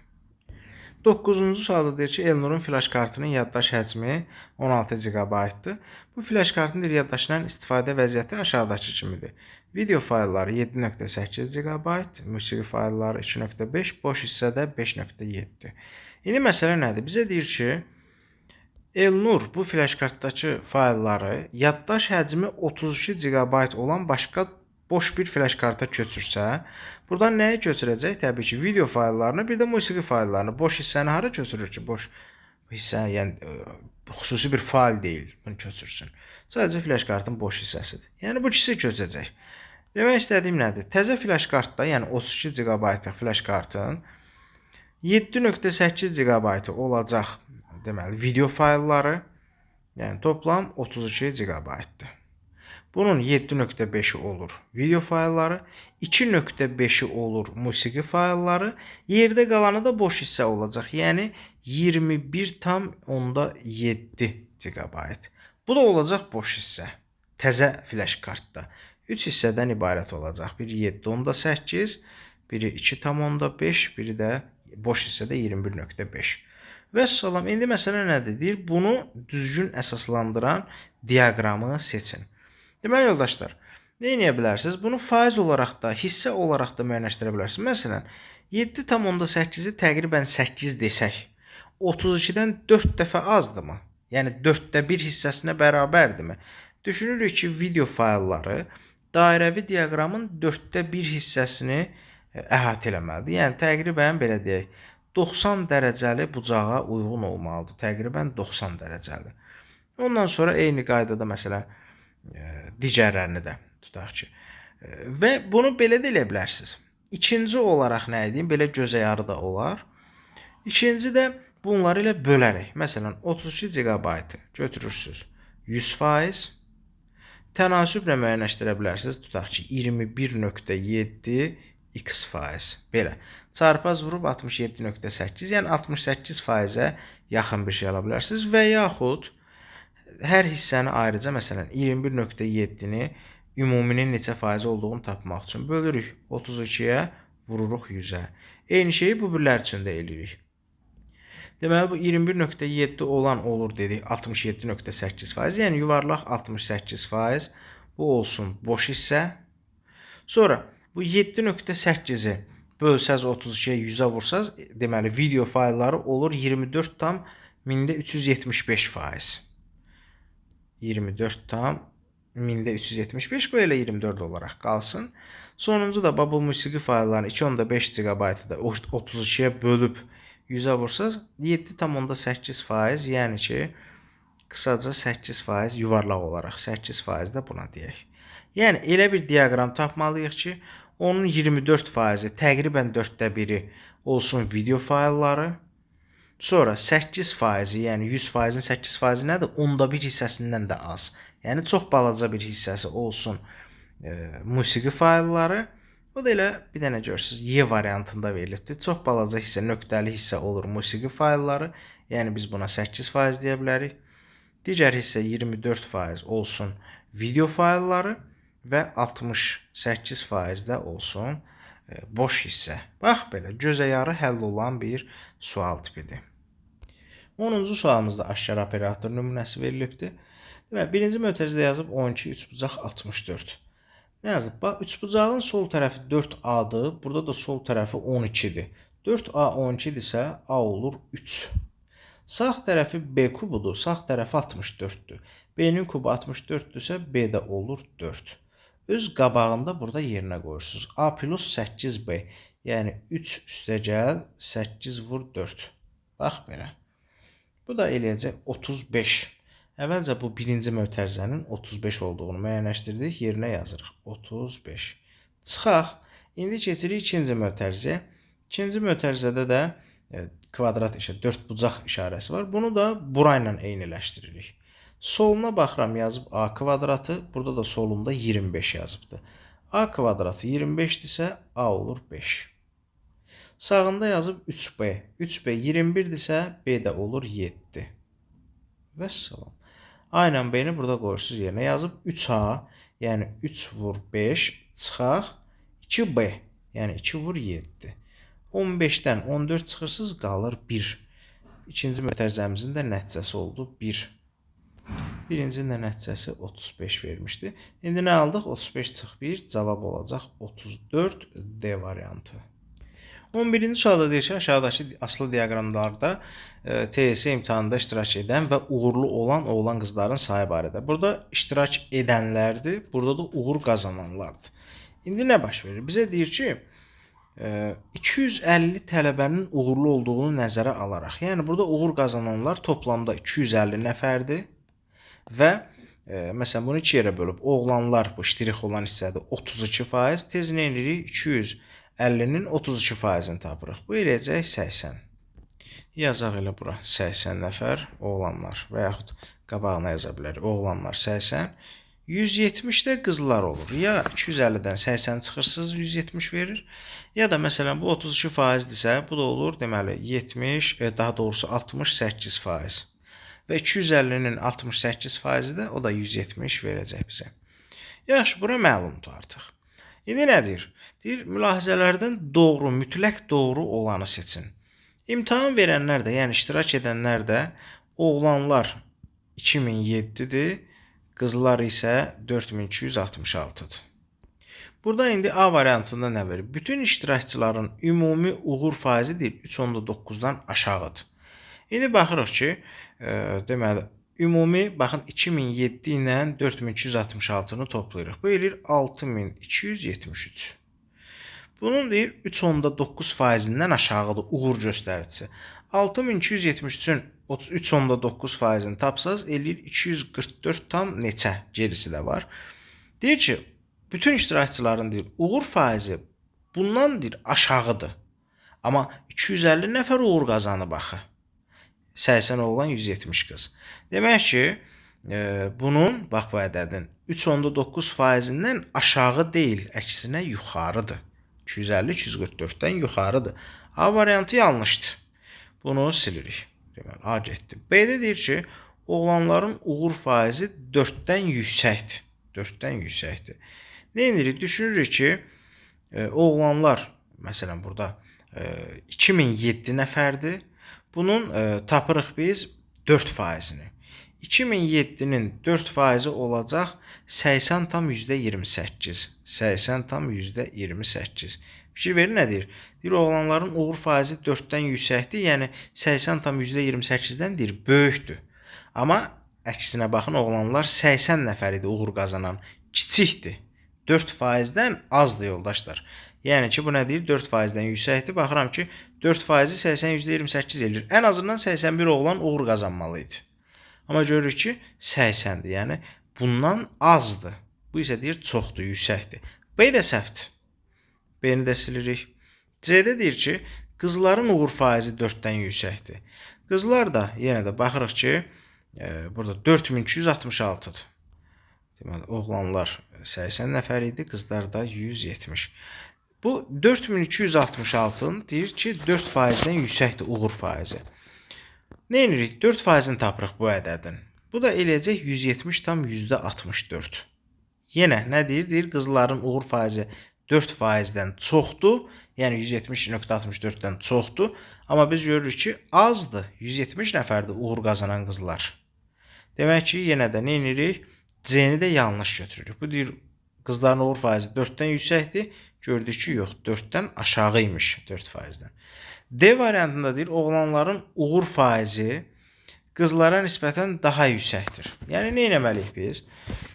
9-cu sualda deyir ki, Elnurun flash kartının yaddaş həcmi 16 GB-dır. Bu flash kartın yaddaşından istifadə vəziyyəti aşağıdakı kimidir. Video faylları 7.8 GB, musiqi faylları 2.5, boş hissədə 5.7. İndi məsələ nədir? Bizə deyir ki, Elnur bu flash kartdakı faylları yaddaş həcmi 32 GB olan başqa boş bir flash karta köçürsə, Buradan nəyi köçürəcək? Təbii ki, video fayllarını, bir də musiqi fayllarını. Boş hissəni hara köçürür ki? Boş hissə, yəni xüsusi bir fayl deyil, bunu köçürsün. Sadəcə flash kartın boş hissəsidir. Yəni bu ikisi köçəcək. Demək istədiyim nədir? Təzə flash kartda, yəni 32 GB flash kartın 7.8 GB olacaq, deməli, video faylları, yəni toplam 32 GB-dir. Bunun 7.5-i olur video faylları, 2.5-i olur musiqi faylları, yerdə qalanı da boş hissə olacaq. Yəni 21,7 GB. Bu da olacaq boş hissə. Təzə flash kartda 3 hissədən ibarət olacaq. Biri 7.8, biri 2,5, biri də boş hissədə 21.5. Vəssalam, indi məsələ nədir? Deyir, bunu düzgün əsaslandıran diaqramı seçin. Deməli, yoldaşlar, nə edə bilərsiniz? Bunu faiz olaraq da, hissə olaraq da müəyyənləşdirə bilərsiniz. Məsələn, 7,8-i təqribən 8 desək, 32-dən 4 dəfə azdırmı? Yəni 4də 1 hissəsinə bərabərdirmi? Düşünürük ki, video faylları dairəvi diaqramın 4də 1 hissəsini əhatə eləməlidir. Yəni təqribən belə deyək, 90 dərəcəli bucağa uyğun olmalıdır. Təqribən 90 dərəcəli. Ondan sonra eyni qaydada məsələn digərlərini də tutaq ki. Və bunu belə də elə bilərsiniz. İkinci olaraq nə edeyim? Belə gözəyarı da olar. İkinci də bunları ilə bölərək. Məsələn, 32 GB götürürsünüz 100%. Tənasüblə müəyyənləşdirə bilərsiniz. Tutaq ki, 21.7 x%. Belə. Çarpaz vurub 67.8, yəni 68%-ə yaxın bir şey ala bilərsiniz. Və yaxud hər hissəni ayrıca, məsələn, 21.7-ni ümuminin neçə faiz olduğunu tapmaq üçün bölürük. 32-yə vururuq 100-ə. Eyni şeyi bu birlər üçün də eləyirik. Deməli, bu 21.7 olan olur dedik 67.8%. Yəni, yuvarlaq 68%. Bu olsun boş hissə. Sonra bu 7.8-i bölsəz 32-yə 100-ə vursaz, deməli, video faylları olur 24,375%. 24,375, bu elə 24 olaraq qalsın. Sonuncu da bu musiqi fayllarını 2.5 GB-ı da 32-yə bölüb 100-ə vursaz 7,8%, yəni ki, qısaca 8% yuvarlaq olaraq 8% də buna deyək. Yəni, elə bir diaqram tapmalıyıq ki, onun 24%-i təqribən 4də 1-i olsun video faylları. Sonra 8%, yəni 100%-in 8%-i nədir? 10da 1 hissəsindən də az. Yəni, çox balaca bir hissəsi olsun musiqi faylları. O da elə bir dənə görürsünüz, Y variantında verilibdir. Çox balaca hissə, nöqtəli hissə olur musiqi faylları. Yəni, biz buna 8% deyə bilərik. Digər hissə 24% olsun video faylları və 68% də olsun boş hissə. Bax, belə gözəyarı həll olan bir sual tipidir. 10-cu sualımızda aşkar operator nümunəsi verilibdir. Deməli, birinci mötərizədə yazıb 12, 3 bucaq 64. Nə yazıb? Bax, 3 bucağın sol tərəfi 4A-dır, burada da sol tərəfi 12-dir. 4A 12-dirsə, A olur 3. Sağ tərəfi B kubudur, sağ tərəfi 64-dür. B-nin kubu 64-dürsə, B də olur 4. Öz qabağında burada yerinə qoyursunuz. A plus 8B, yəni 3 üstəgəl 8 vur 4. Bax, belə. Bu da eləyəcək 35. Əvvəlcə bu birinci mötərizənin 35 olduğunu müəyyənləşdirdik, yerinə yazırıq. 35. Çıxaq. İndi keçirik ikinci mötərizəyə. İkinci mötərizədə də kvadrat 4 bucaq işarəsi var. Bunu da burayla eyniləşdiririk. Soluna baxıram, yazıb A kvadratı. Burada da solunda 25 yazıbdır. A kvadratı 25-dirsə, A olur 5. Sağında yazıb 3B. 3B 21-dirsə, B də olur 7. Vəssalam. A ilə B-ni burada qoyursunuz yerinə. Yazıb 3A, yəni 3 vur 5, çıxaq 2B, yəni 2 vur 7. 15-dən 14 çıxırsınız, qalır 1. İkinci mötərizəmizin də nəticəsi oldu 1. Birincinin də nəticəsi 35 vermişdi. İndi nə aldıq? 35 çıx 1, cavab olacaq 34 D variantı. 11-ci sualda deyir ki, aşağıdakı asılı diaqramlarda TYS imtahanında iştirak edən və uğurlu olan oğlan qızların sayı barədə. Burada iştirak edənlərdir, burada da uğur qazananlardır. İndi nə baş verir? Bizə deyir ki, 250 tələbənin uğurlu olduğunu nəzərə alaraq, yəni burada uğur qazananlar toplamda 250 nəfərdir və məsələn bunu 2 yerə bölüb oğlanlar bu ştrix olan hissədə 32%, tez nə edirik? 250-nin 32%-ni tapırıq. Bu eləyəcək 80. Yazaq elə bura 80 nəfər oğlanlar və yaxud qabağına yaza bilərik. Oğlanlar 80. 170 də qızlar olur. Ya 250-dən 80 çıxırsınız 170 verir. Ya da məsələn bu 32%-dirsə bu da olur deməli 70, daha doğrusu 68%. Və 250-nin 68%-i də o da 170 verəcək bizə. Yaxşı, bura məlumdur artıq. İndi nə deyir? Deyir, mülahizələrdən doğru, mütləq doğru olanı seçin. İmtahan verənlər də, yəni iştirak edənlər də oğlanlar 2007-dir, qızlar isə 4266-dır. Burada indi A variantında nə verir? Bütün iştirakçıların ümumi uğur faizi deyil, 3.9-dan aşağıdır. İndi baxırıq ki, deməli, ümumi, baxın, 2007 ilə 4266-nı toplayırıq. Bu eləyir 6273. Bunun deyir 3.9%-dən aşağıdır uğur göstəricisi. 6273-ün 3.9%-ni tapsaz eləyir 244 tam neçə gerisi də var. Deyir ki, bütün iştirakçıların deyir uğur faizi bundan deyir aşağıdır. Amma 250 nəfər uğur qazanıb axı. 80 oğlan 170 qız. Demək ki, bunun bax bu ədədin 3.9%-dən aşağı deyil, əksinə yuxarıdır. 250-244-dən yuxarıdır. A variantı yanlışdır. Bunu silirik. Deməli, A getdi. B-də deyir ki, oğlanların uğur faizi 4-dən yüksəkdir. 4-dən yüksəkdir. Nə edirik? Düşünürük ki, oğlanlar, məsələn, burada 2007 nəfərdir. Bunun tapırıq biz 4%-ni. 2007-nin 4%-i olacaq 80,28. 80,28. Fikir verin nə deyir? Deyir, oğlanların uğur faizi 4-dən yüksəkdir, yəni 80,28-dən deyir, böyükdür. Amma əksinə baxın, oğlanlar 80 nəfər idi uğur qazanan, kiçikdir. 4%-dən azdır yoldaşlar. Yəni ki, bu nə deyir? 4%-dən yüksəkdir. Baxıram ki, 4%-i 80,28 edir. Ən azından 81 oğlan uğur qazanmalı idi. Amma görürük ki, 80-dir. Yəni, bundan azdır. Bu isə deyir, çoxdur, yüksəkdir. B də səhvdir. B-ni də silirik. C-də deyir ki, qızların uğur faizi 4-dən yüksəkdir. Qızlar da yenə də baxırıq ki, burada 4266-dır. Deməli, oğlanlar 80 nəfər idi, qızlar da 170. Bu 4266-nın deyir ki, 4%-dən yüksəkdir uğur faizi. Nə edirik? 4%-ni tapırıq bu ədədin. Bu da eləyəcək 170,64. Yenə nə deyir? Deyir, qızların uğur faizi 4%-dən çoxdur. Yəni 170,64-dən çoxdur. Amma biz görürük ki, azdır. 170 nəfərdir uğur qazanan qızlar. Demək ki, yenə də nə edirik? C-ni də yanlış götürürük. Bu deyir, qızların uğur faizi 4-dən yüksəkdir. Gördük ki, yox, 4-dən aşağıymış 4%-dən. D variantında deyir, oğlanların uğur faizi qızlara nisbətən daha yüksəkdir. Yəni, nə etməliyik biz?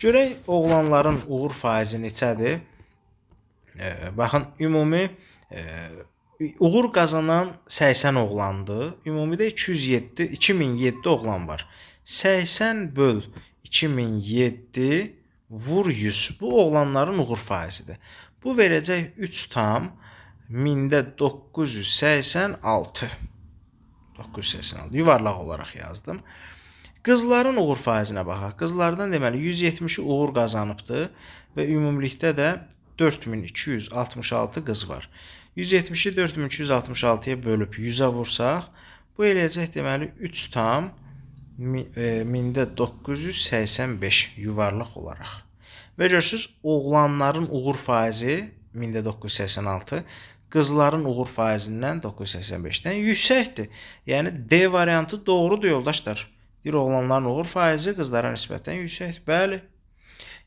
Görək, oğlanların uğur faizi neçədir? Baxın, ümumi uğur qazanan 80 oğlandır. Ümumidə 2007 oğlan var. 80 böl 2007 vur 100. Bu oğlanların uğur faizidir. Bu verəcək 3 tam 1986. 986. Yuvarlaq olaraq yazdım. Qızların uğur faizinə baxaq. Qızlardan deməli 170 uğur qazanıbdır və ümumilikdə də 4266 qız var. 170-i 4266-ya bölüb 100-ə vursaq, bu eləyəcək deməli 3 tam 1985 yuvarlaq olaraq. Və görürsünüz, oğlanların uğur faizi 1986, qızların uğur faizindən 985-dən yüksəkdir. Yəni D variantı doğrudur yoldaşlar. Deyir, oğlanların uğur faizi qızlara nisbətən yüksəkdir. Bəli.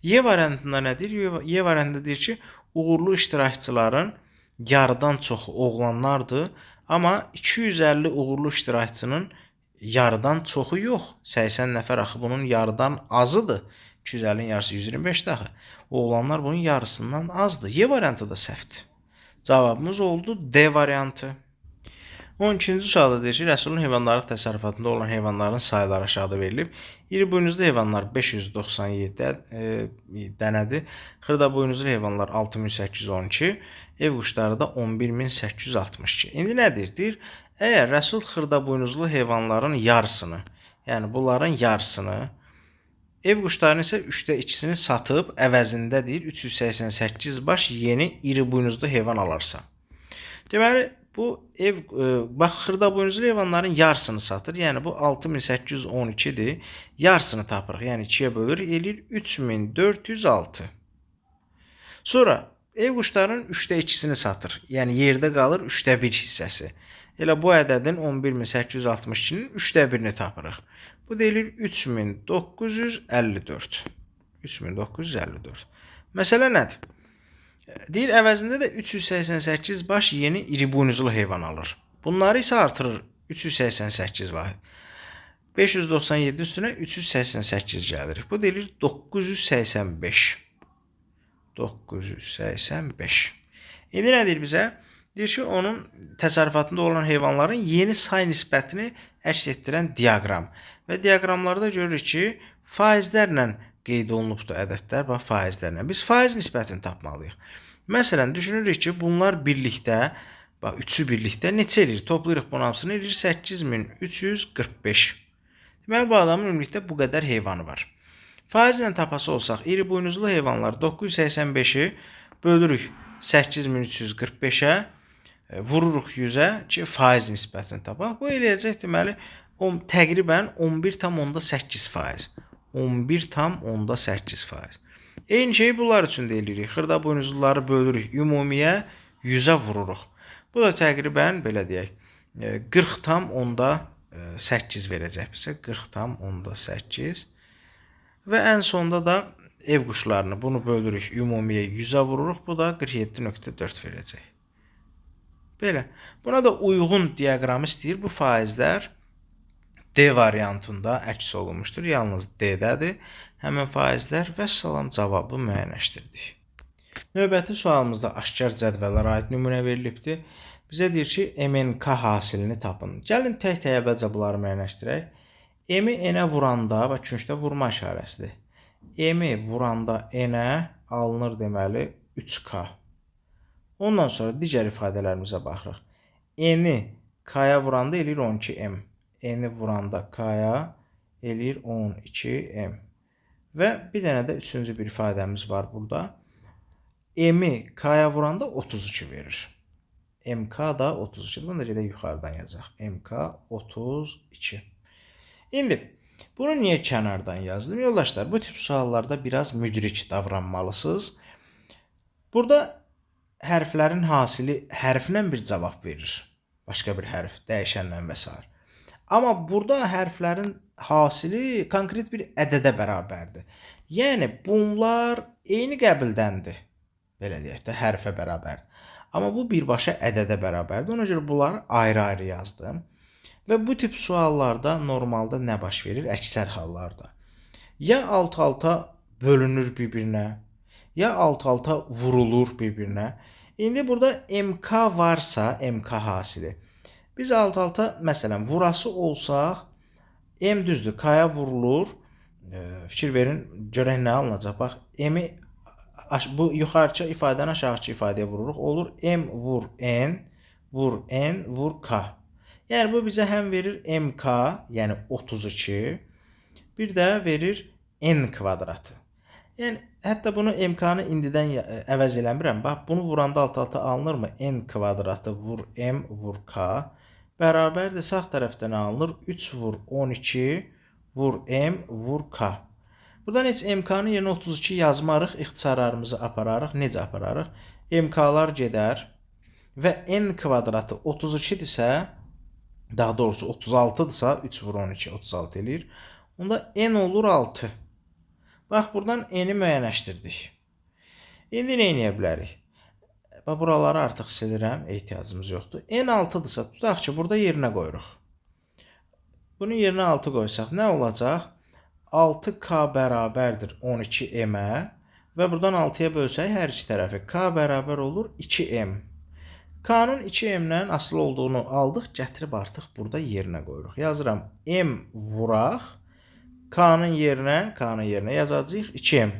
Y variantında nədir? Y variantında deyir ki, uğurlu iştirakçıların yarıdan çoxu oğlanlardır, amma 250 uğurlu iştirakçının yarıdan çoxu yox. 80 nəfər axı bunun yarıdan azıdır. 250-nin yarısı 125-dir axı. Oğlanlar bunun yarısından azdır. Y variantı da səhvdir. Cavabımız oldu D variantı. 12-ci sualda deyir ki, Rəsulun heyvandarlıq təsərrüfatında olan heyvanların sayıları aşağıda verilib. İri buynuzlu heyvanlar 597 dənədir. Xırda buynuzlu heyvanlar 6812, ev quşları da 11862. İndi nə deyir? Deyir, əgər Rəsul xırda buynuzlu heyvanların yarısını, yəni bunların yarısını, ev quşlarının isə 3də 2-sini satıb, əvəzində deyir 388 baş yeni iri buynuzlu heyvan alarsa. Deməli, bu ev bax xırda buynuzlu heyvanların yarısını satır. Yəni bu 6812-dir. Yarısını tapırıq. Yəni 2-yə bölürük, eləyir 3406. Sonra ev quşlarının 3də 2-sini satır. Yəni yerdə qalır 3də 1 hissəsi. Elə bu ədədin 11862-nin 3də 1-ni tapırıq. Bu deyilir 3954. 3954. Məsələ nədir? Deyir, əvəzində də 388 baş yeni iri buynuzlu heyvan alır. Bunları isə artırır 388 vahid. 597 üstünə 388 gəlir. Bu deyilir 985. 985. İndi nə deyir bizə? Deyir ki, onun təsərrüfatında olan heyvanların yeni say nisbətini əks etdirən diaqram. Və diaqramlarda görürük ki, faizlərlə qeyd olunubdur ədədlər, bax faizlərlə. Biz faiz nisbətini tapmalıyıq. Məsələn, düşünürük ki, bunlar birlikdə, bax üçü birlikdə neçə eləyir? Toplayırıq bunun hamısını, eləyir 8345. Deməli, bu adamın ümumilikdə bu qədər heyvanı var. Faizlə tapası olsaq, iri buynuzlu heyvanlar 985-i bölürük 8345-ə, vururuq 100-ə ki, faiz nisbətini tapaq. Bu eləyəcək deməli, təqribən 11,8%. 11,8%. Eyni şeyi bunlar üçün də eləyirik. Xırda buynuzluları bölürük ümumiyə 100-ə vururuq. Bu da təqribən, belə deyək, 40,8 verəcək bizə. 40,8. Və ən sonda da ev quşlarını bunu bölürük ümumiyə 100-ə vururuq. Bu da 47,4 verəcək. Belə. Buna da uyğun diaqram istəyir. Bu faizlər D variantında əks olunmuşdur. Yalnız D-dədir. Həmin faizlər və salam cavabı müəyyənləşdirdik. Növbəti sualımızda aşkar cədvəllərə aid nümunə verilibdir. Bizə deyir ki, MNK hasilini tapın. Gəlin tək-tək əvvəlcə bunları müəyyənləşdirək. M-i N-ə vuranda, bax küncdə vurma işarəsidir. M-i vuranda N-ə alınır deməli 3K. Ondan sonra digər ifadələrimizə baxırıq. N-i K-ya vuranda eləyir 12M. N-i vuranda K-ya eləyir 12M. Və bir dənə də üçüncü bir ifadəmiz var burada. M-i K-ya vuranda 32 verir. MK da 32. Bunu da gedək yuxarıdan yazaq. MK 32. İndi bunu niyə kənardan yazdım? Yoldaşlar, bu tip suallarda biraz müdrik davranmalısınız. Burada hərflərin hasili hərflə bir cavab verir. Başqa bir hərf, dəyişənlə və s. Amma burada hərflərin hasili konkret bir ədədə bərabərdir. Yəni bunlar eyni qəbildəndir. Belə deyək də, hərfə bərabərdir. Amma bu birbaşa ədədə bərabərdir. Ona görə bunları ayrı-ayrı yazdım. Və bu tip suallarda normalda nə baş verir? Əksər hallarda. Ya alt-alta bölünür bir-birinə, ya alt-alta vurulur bir-birinə. İndi burada MK varsa, MK hasili. Biz alt-alta, məsələn, vurası olsaq, M düzdür, K-ya vurulur. Fikir verin, görək nə alınacaq. Bax, M-i bu yuxarıca ifadəni aşağıcı ifadəyə vururuq. Olur M vur N, vur N, vur K. Yəni bu bizə həm verir MK, yəni 32, bir də verir N kvadratı. Yəni hətta bunu MK-nı indidən əvəz eləmirəm. Bax, bunu vuranda alt-alta alınırmı? N kvadratı vur M vur K bərabərdir. Sağ tərəfdən alınır 3 vur 12 vur M vur K. Buradan heç MK-nı yerinə 32 yazmarıq, ixtisarlarımızı apararıq. Necə apararıq? MK-lar gedər və N kvadratı 32-dirsə, daha doğrusu 36-dırsa, 3 vur 12, 36 eləyir. Onda N olur 6. Bax, buradan N-i müəyyənləşdirdik. İndi nə edə bilərik? Bax, buraları artıq silirəm, ehtiyacımız yoxdur. N 6-dırsa, tutaq ki, burada yerinə qoyuruq. Bunun yerinə 6 qoysaq, nə olacaq? 6K bərabərdir 12M-ə və buradan 6-ya bölsək hər iki tərəfi. K bərabər olur 2M. K-nın 2m-dən asılı olduğunu aldıq, gətirib artıq burada yerinə qoyuruq. Yazıram m vuraq, K-nın yerinə yazacağıq 2m.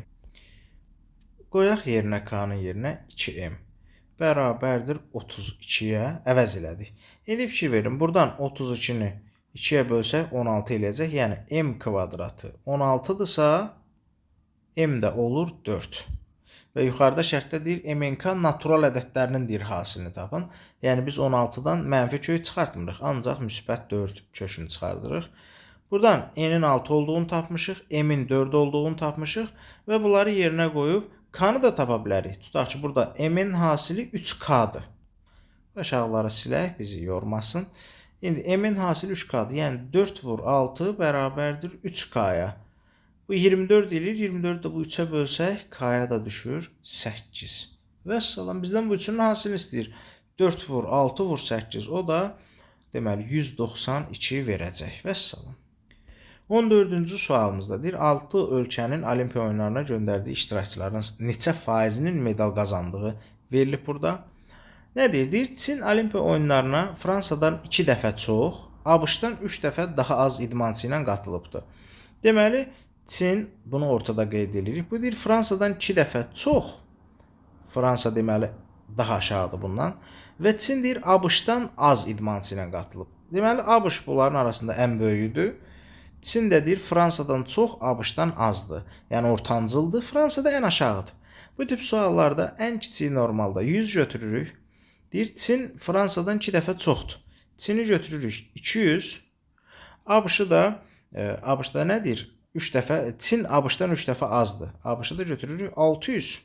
Qoyaq yerinə K-nın yerinə 2m. Bərabərdir 32-yə əvəz elədik. İndi fikir verin, buradan 32-ni 2-yə bölsək 16 eləyəcək. Yəni m kvadratı 16-dırsa, m də olur 4. Və yuxarıda şərtdə deyir, MNK natural ədədlərinin deyir hasilini tapın. Yəni biz 16-dan mənfi kök çıxartmırıq, ancaq müsbət 4 kökünü çıxardırıq. Buradan n-in 6 olduğunu tapmışıq, m-in 4 olduğunu tapmışıq və bunları yerinə qoyub k-nı da tapa bilərik. Tutaq ki, burada m-in hasili 3k-dır. Aşağıları silək, bizi yormasın. İndi m-in hasili 3k-dır, yəni 4 vur 6 bərabərdir 3k-ya. Bu 24 edir, 24 də bu 3-ə bölsək, k-ya da düşür 8. Vəssalam, bizdən bu üçünün hasilini istəyir. 4 vur 6 vur 8, o da deməli 192 verəcək. Vəssalam. 14-cü sualımızda deyir, 6 ölkənin olimpiya oyunlarına göndərdiyi iştirakçıların neçə faizinin medal qazandığı verilib burada. Nə deyir? Deyir, Çin olimpiya oyunlarına Fransadan 2 dəfə çox, ABŞ-dan 3 dəfə daha az idmançı ilə qatılıbdır. Deməli, Çin bunu ortada qeyd edirik. Bu deyir, Fransadan 2 dəfə çox, Fransa deməli daha aşağıdır bundan və Çin deyir, ABŞ-dan az idmançı ilə qatılıb. Deməli, ABŞ bunların arasında ən böyüdür. Çin də deyir, Fransadan çox, ABŞ-dan azdır. Yəni ortancıldır, Fransada ən aşağıdır. Bu tip suallarda ən kiçiyi normalda 100 götürürük. Deyir, Çin Fransadan 2 dəfə çoxdur. Çini götürürük 200. ABŞ-da nə deyir? 3 dəfə, Çin ABŞ-dan 3 dəfə azdır. ABŞ-ı da götürürük 600.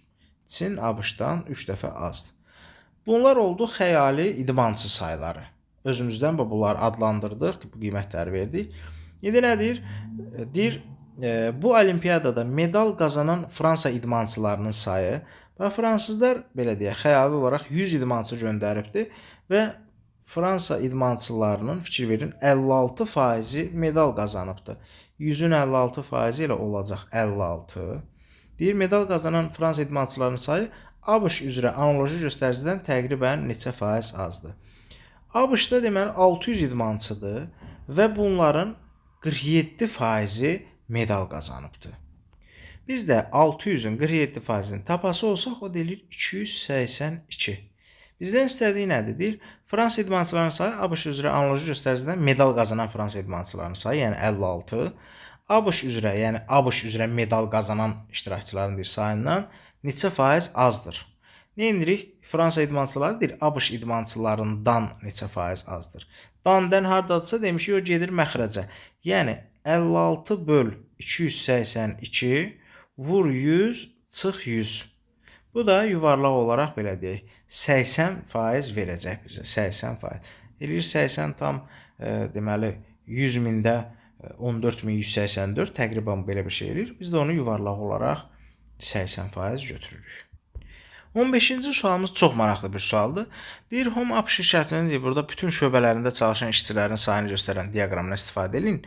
Çin ABŞ-dan 3 dəfə azdır. Bunlar oldu xəyali idmançı sayları. Özümüzdən bunları adlandırdıq, bu qiymətləri verdik. İndi nə deyir? Deyir, bu olimpiyadada medal qazanan Fransa idmançılarının sayı və fransızlar, belə deyək, xəyali olaraq 100 idmançı göndəribdir və Fransa idmançılarının, fikir verin, 56% medal qazanıbdır. 100-ün 56% ilə olacaq 56. Deyir, medal qazanan Fransa idmançılarının sayı ABŞ üzrə analoji göstəricidən təqribən neçə faiz azdır. ABŞ-da deməli 600 idmançıdır və bunların 47% medal qazanıbdır. Biz də 600-ün 47%-ni tapası olsaq, o deyilir 282. Bizdən istədiyi nədir? Deyir, Fransa idmançılarının sayı ABŞ üzrə analoji göstəricidən medal qazanan Fransa idmançılarının sayı, yəni 56. ABŞ üzrə, yəni ABŞ üzrə medal qazanan iştirakçıların deyir, sayından neçə faiz azdır? Nə edirik? Fransa idmançıları deyir, ABŞ idmançılarından neçə faiz azdır? Dan-dən hardadırsa demişik, o gedir məxrəcə. Yəni 56 böl 282 vur 100 çıx 100. Bu da yuvarlaq olaraq belə deyək, 80% verəcək bizə, 80%. Eləyir 80 tam deməli 100 mində 14184 təqribən belə bir şey eləyir. Biz də onu yuvarlaq olaraq 80% götürürük. 15-ci sualımız çox maraqlı bir sualdır. Deyir, Home Up şirkətinin deyir, burada bütün şöbələrində çalışan işçilərin sayını göstərən diaqramdan istifadə edin.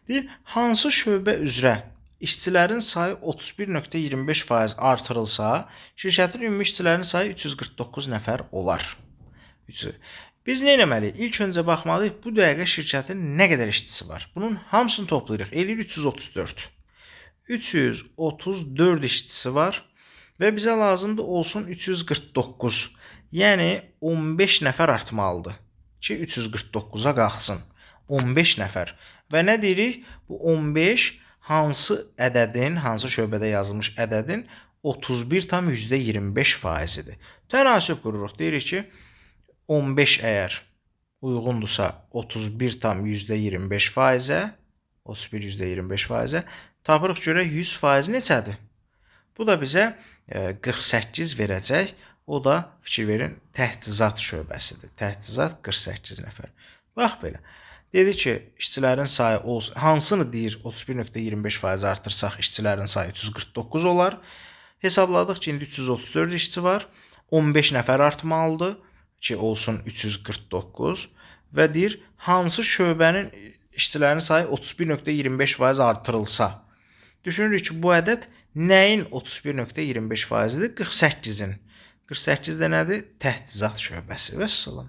Deyir, hansı şöbə üzrə işçilərin sayı 31.25% artırılsa, şirkətin ümumi işçilərin sayı 349 nəfər olar. Biz nə etməliyik? İlk öncə baxmalıyıq, bu dəqiqə şirkətin nə qədər işçisi var. Bunun hamısını toplayırıq. Eləyir 334. 334 işçisi var və bizə lazımdır olsun 349. Yəni 15 nəfər artmalıdır ki 349-a qalxsın. 15 nəfər. Və nə deyirik? Bu 15 hansı ədədin, hansı şöbədə yazılmış ədədin 31,25%-idir. Tənasüb qururuq. Deyirik ki, 15 əgər uyğundursa 31,25%-ə, 31,25%-ə, tapırıq görək 100% neçədir? Bu da bizə 48 verəcək. O da, fikir verin, təchizat şöbəsidir. Təchizat 48 nəfər. Bax belə. Dedi ki, işçilərin sayı olsun, hansını deyir 31,25% artırsaq işçilərin sayı 349 olar. Hesabladıq ki, indi 334 işçi var. 15 nəfər artmalıdır ki, olsun 349 və deyir, hansı şöbənin işçilərin sayı 31,25% artırılsa. Düşünürük ki, bu ədəd nəyin 31,25%-dir? 48-in. 48 də nədir? Təhdizat şöbəsi. Vəssalam.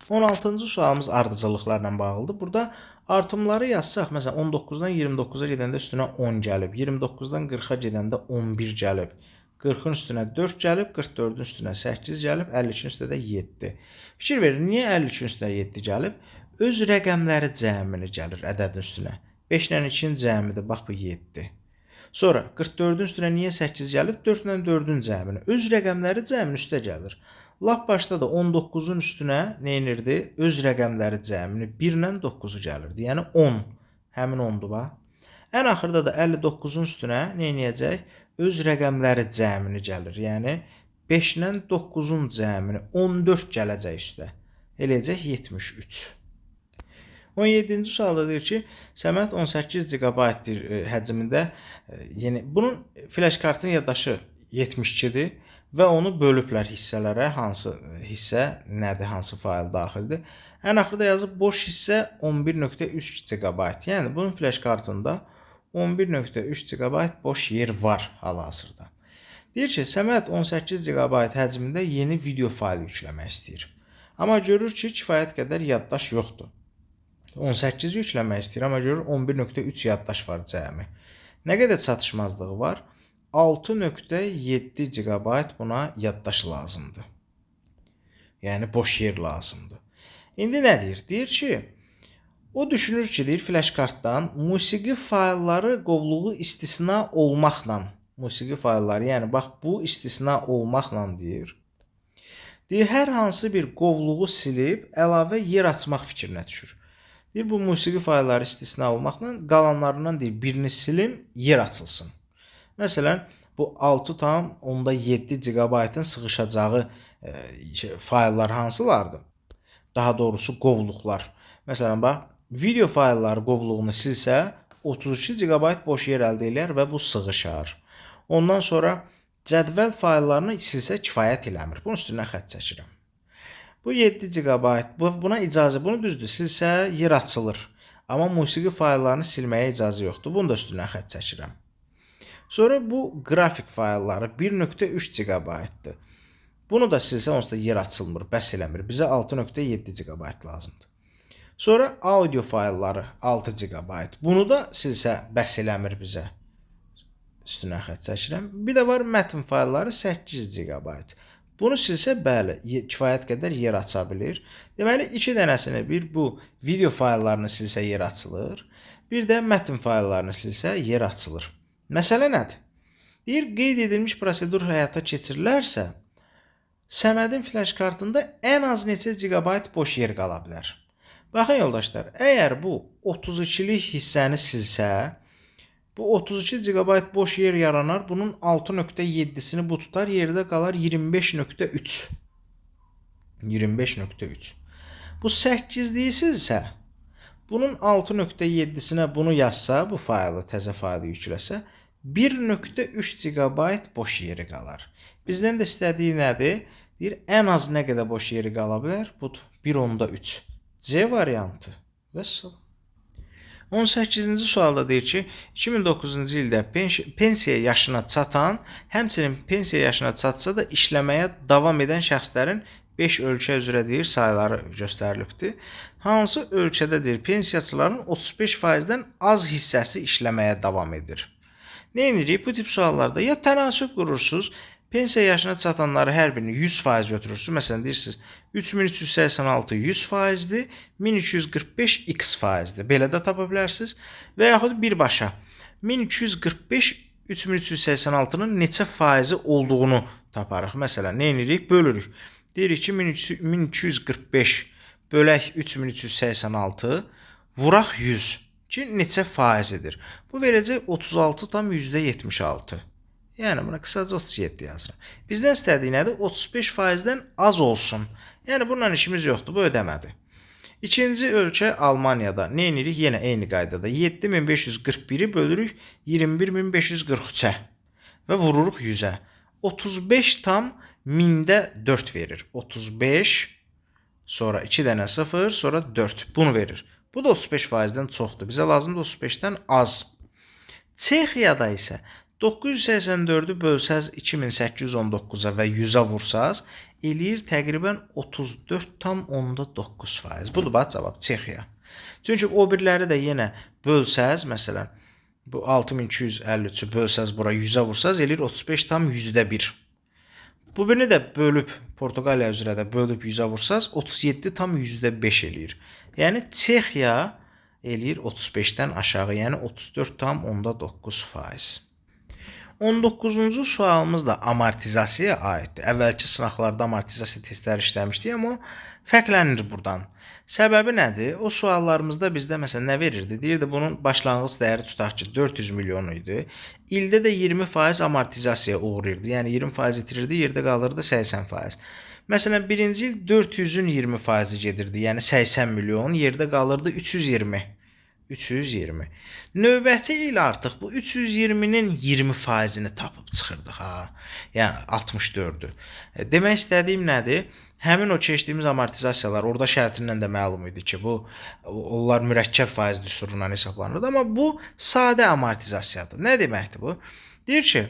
16-cı sualımız ardıcıllıqlarla bağlıdır. Burada artımları yazsaq, məsələn 19-dan 29-a gedəndə üstünə 10 gəlib, 29-dan 40-a gedəndə 11 gəlib, 40-ın üstünə 4 gəlib, 44-ün üstünə 8 gəlib, 52-nin üstünə də 7. Fikir verin, niyə 52-nin üstünə 7 gəlib? Öz rəqəmləri cəmini gəlir ədədin üstünə. 5 ilə 2-nin cəmidir, bax bu 7. Sonra 44-ün üstünə niyə 8 gəlib? 4 ilə 4-ün cəmini. Öz rəqəmləri cəminin üstə gəlir. Lap başda da 19-un üstünə nə edirdi? Öz rəqəmləri cəmini 1 ilə 9-u gəlirdi. Yəni 10. Həmin 10-dur bax. Ən axırda da 59-un üstünə nə edəcək? Öz rəqəmləri cəmini gəlir. Yəni 5 ilə 9-un cəmini 14 gələcək üstə. Eləyəcək 73. 17-ci sualda deyir ki, Səməd 18 GB həcmində, yəni bunun flash kartın yaddaşı 72-dir və onu bölüblər hissələrə. Hansı hissə nədir, hansı fayl daxildir? Ən axırda yazıb boş hissə 11.3 GB. Yəni bunun flash kartında 11.3 GB boş yer var hal-hazırda. Deyir ki, Səməd 18 GB həcmində yeni video faylı yükləmək istəyir. Amma görür ki, kifayət qədər yaddaş yoxdur. 18 yükləmək istəyir, amma görür 11.3 yaddaş var cəmi. Nə qədər çatışmazlığı var? 6.7 GB buna yaddaş lazımdır. Yəni boş yer lazımdır. İndi nə deyir? Deyir ki, o düşünür ki, deyir, flash kartdan musiqi faylları qovluğu istisna olmaqla, musiqi faylları, yəni bax bu istisna olmaqla deyir, hər hansı bir qovluğu silib əlavə yer açmaq fikrinə düşür. Deyir, bu musiqi faylları istisna olmaqla qalanlarından deyir, birini silim, yer açılsın. Məsələn, bu 6.7 GB-ın sığışacağı fayllar hansılardır? Daha doğrusu qovluqlar. Məsələn, bax, video faylları qovluğunu silsə, 32 GB boş yer əldə edər və bu sığışar. Ondan sonra cədvəl fayllarını silsə kifayət eləmir. Bunun üstündən xətt çəkirəm. Bu 7 GB, buna icazə, bunu düzdür, silsə yer açılır. Amma musiqi fayllarını silməyə icazə yoxdur. Bunu da üstündən xətt çəkirəm. Sonra bu qrafik faylları 1.3 GB-dır. Bunu da silsə onsuz da yer açılmır, bəs eləmir. Bizə 6.7 GB lazımdır. Sonra audio faylları 6 GB. Bunu da silsə bəs eləmir bizə. Üstündən xətt çəkirəm. Bir də var mətn faylları 8 GB. Bunu silsə, bəli, kifayət qədər yer aça bilir. Deməli, 2 dənəsini, bir bu video fayllarını silsə yer açılır, bir də mətn fayllarını silsə yer açılır. Məsələ nədir? Deyir, qeyd edilmiş prosedur həyata keçirilərsə, Səmədin flash kartında ən az neçə GB boş yer qala bilər. Baxın, yoldaşlar, əgər bu 32-lik hissəni silsə, bu 32 GB boş yer yaranar. Bunun 6.7'sini bu tutar. Yerdə qalar 25.3. 25.3. Bu 8 deyilsə, bunun 6.7'sinə bunu yazsa, bu faylı, təzə faylı yükləsə, 1.3 GB boş yeri qalar. Bizdən də istədiyi nədir? Deyir, ən az nə qədər boş yeri qala bilər? Budur, 1.3. C variantı. Vəssalam. 18-ci sualda deyir ki, 2009-cu ildə pensiya yaşına çatan, həmçinin pensiya yaşına çatsa da işləməyə davam edən şəxslərin 5 ölkə üzrə deyir sayıları göstərilibdir. Hansı ölkədə deyir pensiyaçıların 35%-dən az hissəsi işləməyə davam edir? Nə edirik? Bu tip suallarda ya tənasüb qurursunuz, pensiya yaşına çatanları hər birini 100% götürürsünüz. Məsələn, deyirsiniz, 3386 100%-dir, 1245 x%-dir. Belə də tapa bilərsiniz. Və yaxud birbaşa 1245 3386-nın neçə faizi olduğunu taparıq. Məsələn, nə edirik? Bölürük. Deyirik ki, 1245 bölək 3386 vuraq 100 ki, neçə faizidir? Bu verəcək 36,76. Yəni, buna qısaca 37 yazırım. Bizdən istədiyi nədir? 35%-dən az olsun. Yəni, bununla işimiz yoxdur, bu ödəmədir. İkinci ölkə Almaniyada. Nə edirik? Yenə eyni qaydada. 7541-i bölürük 21543-ə və vururuq 100-ə. 35 tam 1000-də 4 verir. 35, sonra 2 dənə 0, sonra 4. Bunu verir. Bu da 35%-dən çoxdur. Bizə lazımdır 35-dən az. Çexiyada isə 984-ü bölsəz 2819-a və 100-ə vursaz, eləyir təqribən 34,9%. Budur bax cavab Çexiya. Çünki o birləri də yenə bölsəz, məsələn, bu 6253-ü bölsəz bura 100-ə vursaz, eləyir 35,1. Bu birini də bölüb, Portuqaliya üzrə də bölüb 100-ə vursaz, 37,5 eləyir. Yəni Çexiya eləyir 35-dən aşağı, yəni 34,9%. 19-cu sualımız da amortizasiyaya aiddir. Əvvəlki sınaqlarda amortizasiya testləri işləmişdik, amma fərqlənir buradan. Səbəbi nədir? O suallarımızda bizdə məsələn nə verirdi? Deyirdi bunun başlanğıc dəyəri tutaq ki 400 milyon idi. İldə də 20% amortizasiyaya uğrayırdı. Yəni 20% itirirdi, yerdə qalırdı 80%. Məsələn, birinci il 400-ün 20% gedirdi, yəni 80 milyon, yerdə qalırdı 320. 320. Növbəti il artıq bu 320-nin 20%-ni tapıb çıxırdıq ha. Yəni 64-dür. Demək istədiyim nədir? Həmin o keçdiyimiz amortizasiyalar orada şərtindən də məlum idi ki, onlar mürəkkəb faiz düsturundan hesablanırdı, amma bu sadə amortizasiyadır. Nə deməkdir bu? Deyir ki,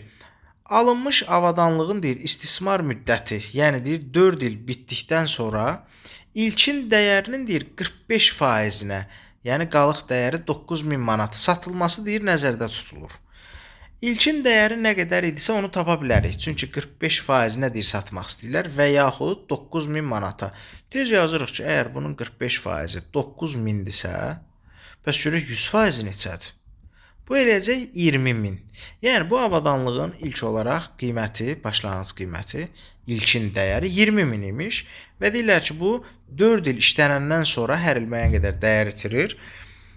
alınmış avadanlığın deyir istismar müddəti, yəni deyir 4 il bitdikdən sonra ilkin dəyərinin deyir 45%-nə, yəni qalıq dəyəri 9000 manat satılması deyir nəzərdə tutulur. İlkin dəyəri nə qədər idisə onu tapa bilərik. Çünki 45%-nə deyir satmaq istəyirlər və yaxud 9000 manata. Düz yazırıq ki, əgər bunun 45%-i 9000-dirsə, bəs görək 100%-i neçədir? Bu eləyəcək 20000. Yəni bu avadanlığın ilk olaraq qiyməti, başlanğıc qiyməti, ilkin dəyəri 20000 imiş və deyirlər ki, bu 4 il işlənəndən sonra hər il müəyyən qədər dəyər itirir.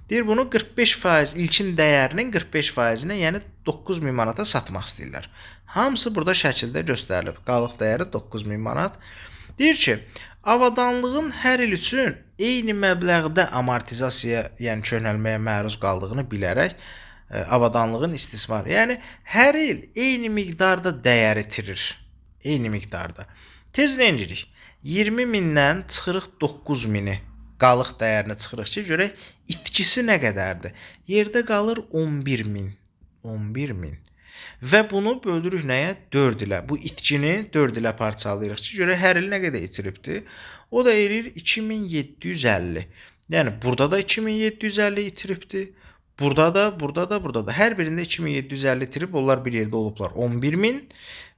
Deyir bunu 45% ilkin dəyərinin 45%-nə, yəni 9000 manata satmaq istəyirlər. Hamısı burada şəkildə göstərilib. Qalıq dəyəri 9000 manat. Deyir ki, avadanlığın hər il üçün eyni məbləğdə amortizasiya, yəni köhnəlməyə məruz qaldığını bilərək avadanlığın istismarı. Yəni hər il eyni miqdarda dəyər itirir. Eyni miqdarda. Tez nə edirik? 20000-dən çıxırıq 9000-i. Qalıq dəyərini çıxırıq ki, görək itkisi nə qədərdir? Yerdə qalır 11000. 11000. Və bunu bölürük nəyə? 4 ilə. Bu itkini 4 ilə parçalayırıq ki, görək hər il nə qədər itiribdir? O da eləyir 2750. Yəni burada da 2750 itiribdir. Burada da. Hər birində 2750 itirib, onlar bir yerdə olublar 11000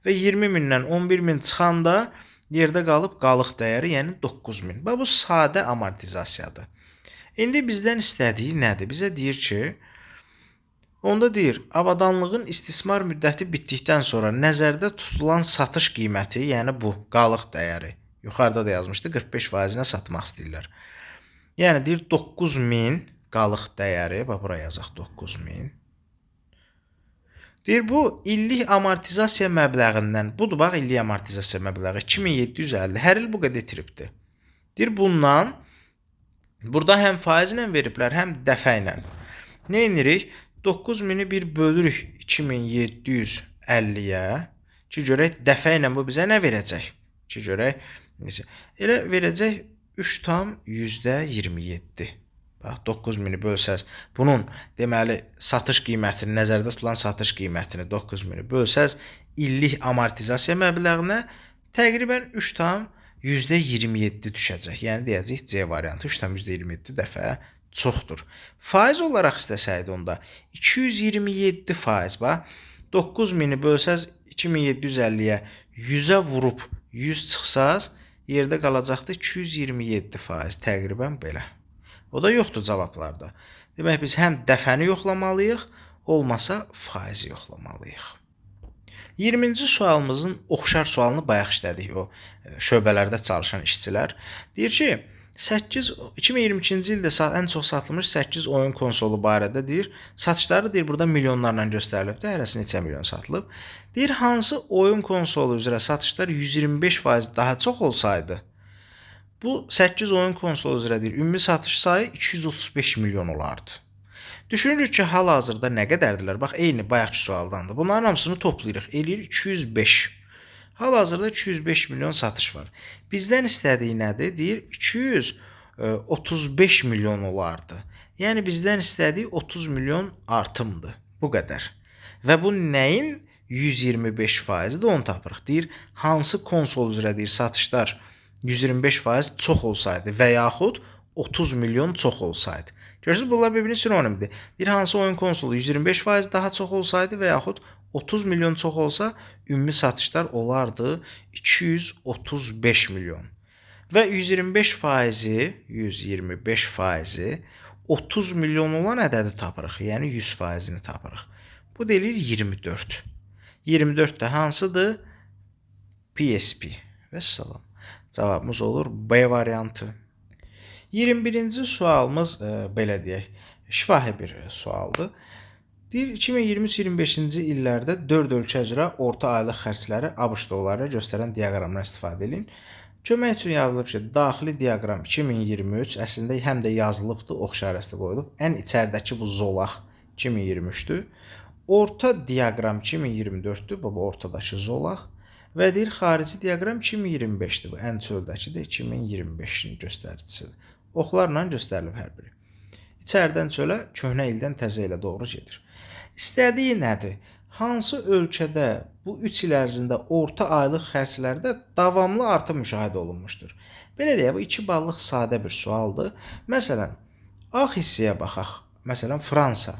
və 20000-dən 11000 çıxanda yerdə qalıb qalıq dəyəri, yəni 9000. Bu sadə amortizasiyadır. İndi bizdən istədiyi nədir? Bizə deyir ki, onda deyir, avadanlığın istismar müddəti bitdikdən sonra nəzərdə tutulan satış qiyməti, yəni bu qalıq dəyəri, yuxarıda da yazmışdı, 45%-nə satmaq istəyirlər. Yəni deyir 9000 qalıq dəyəri, bura yazaq 9000. Deyir, bu illik amortizasiya məbləğindən, budur bax illik amortizasiya məbləği 2750, hər il bu qədər itiribdir. Deyir, bundan, burada həm faizlə veriblər, həm dəfə ilə. Nə edirik? 9000-i bir bölürük 2750-yə ki, görək dəfə ilə bu bizə nə verəcək? Ki, görək, elə verəcək 3,27. Bax, 9000-i bölsəz, bunun deməli satış qiymətini, nəzərdə tutulan satış qiymətini 9000-i bölsəz, illik amortizasiya məbləğinə təqribən 3,27 düşəcək. Yəni deyəcək C variantı 3,27 dəfə çoxdur. Faiz olaraq istəsəydi onda 227%, bax, 9000-i bölsəz 2750-yə 100-ə vurub 100 çıxsaz, yerdə qalacaqdı 227%, təqribən belə. O da yoxdur cavablarda. Demək, biz həm dəfəni yoxlamalıyıq, olmasa faizi yoxlamalıyıq. 20-ci sualımızın oxşar sualını bayaq işlədik o şöbələrdə çalışan işçilər. Deyir ki, 2022-ci ildə ən çox satılmış 8 oyun konsolu barədə deyir, satışları deyir burada milyonlarla göstərilibdir, hərəsi neçə milyon satılıb. Deyir, hansı oyun konsolu üzrə satışlar 125% daha çox olsaydı, bu 8 oyun konsolu üzrə deyir, ümumi satış sayı 235 milyon olardı. Düşünürük ki, hal-hazırda nə qədərdilər? Bax, eyni bayaqki sualdandır. Bunların hamısını toplayırıq. Eləyir 205. Hal-hazırda 205 milyon satış var. Bizdən istədiyi nədir? Deyir 235 milyon olardı. Yəni bizdən istədiyi 30 milyon artımdır. Bu qədər. Və bu nəyin 125%-dir onu tapırıq. Deyir, hansı konsol üzrə deyir satışlar 125% çox olsaydı və yaxud 30 milyon çox olsaydı. Görürsünüz, bunlar bir-birinin sinonimidir. Deyir, hansı oyun konsolu 125% daha çox olsaydı və yaxud 30 milyon çox olsa, ümumi satışlar olardı 235 milyon. Və 125%, 30 milyon olan ədədi tapırıq. Yəni 100%-ni tapırıq. Bu deyilir 24. 24 də hansıdır? PSP. Və salam. Cavabımız olur B variantı. 21-ci sualımız belə deyək, şifahi bir sualdır. Deyir, 2023-25-ci illərdə 4 ölkə üzrə orta aylıq xərcləri ABŞ dolları göstərən diaqramdan istifadə edin. Kömək üçün yazılıb ki, daxili diaqram 2023, əslində həm də yazılıbdır, ox işarəsi qoyulub. Ən içəridəki bu zolaq 2023-dür. Orta diaqram 2024-dür, bu ortadakı zolaq. Və deyir, xarici diaqram 2025-dir, bu ən çöldəki də 2025-in göstəricisidir. Oxlarla göstərilib hər biri. İçəridən çölə, köhnə ildən təzə ilə doğru gedir. İstədiyi nədir? Hansı ölkədə bu 3 il ərzində orta aylıq xərclərdə davamlı artım müşahidə olunmuşdur? Belə deyək, bu 2 ballıq sadə bir sualdır. Məsələn, A hissəyə baxaq. Məsələn, Fransa.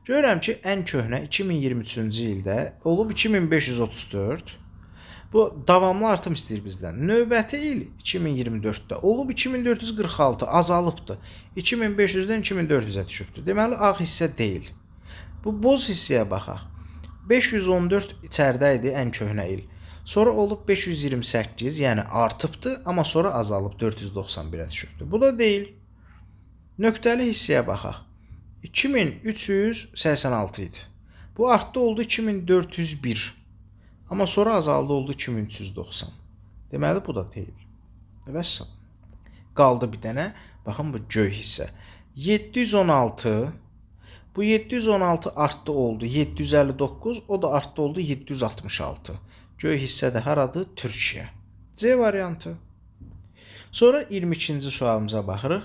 Görürəm ki, ən köhnə 2023-cü ildə olub 2534. Bu davamlı artım istəyir bizdən. Növbəti il 2024-də olub 2446, azalıbdır. 2500-dən 2400-ə düşübdür. Deməli, ağ hissə deyil. Bu boz hissəyə baxaq. 514 içəridə idi ən köhnə il. Sonra olub 528, yəni artıbdır, amma sonra azalıb 491-ə düşübdür. Bu da deyil. Nöqtəli hissəyə baxaq. 2386 idi. Bu artdı oldu 2401. Amma sonra azaldı oldu 2390. Deməli, bu da deyil. Və qaldı bir dənə. Baxın, bu göy hissə. 716. Bu 716 artdı oldu 759. O da artdı oldu 766. Göy hissə də haradır? Türkiyə. C variantı. Sonra 22-ci sualımıza baxırıq.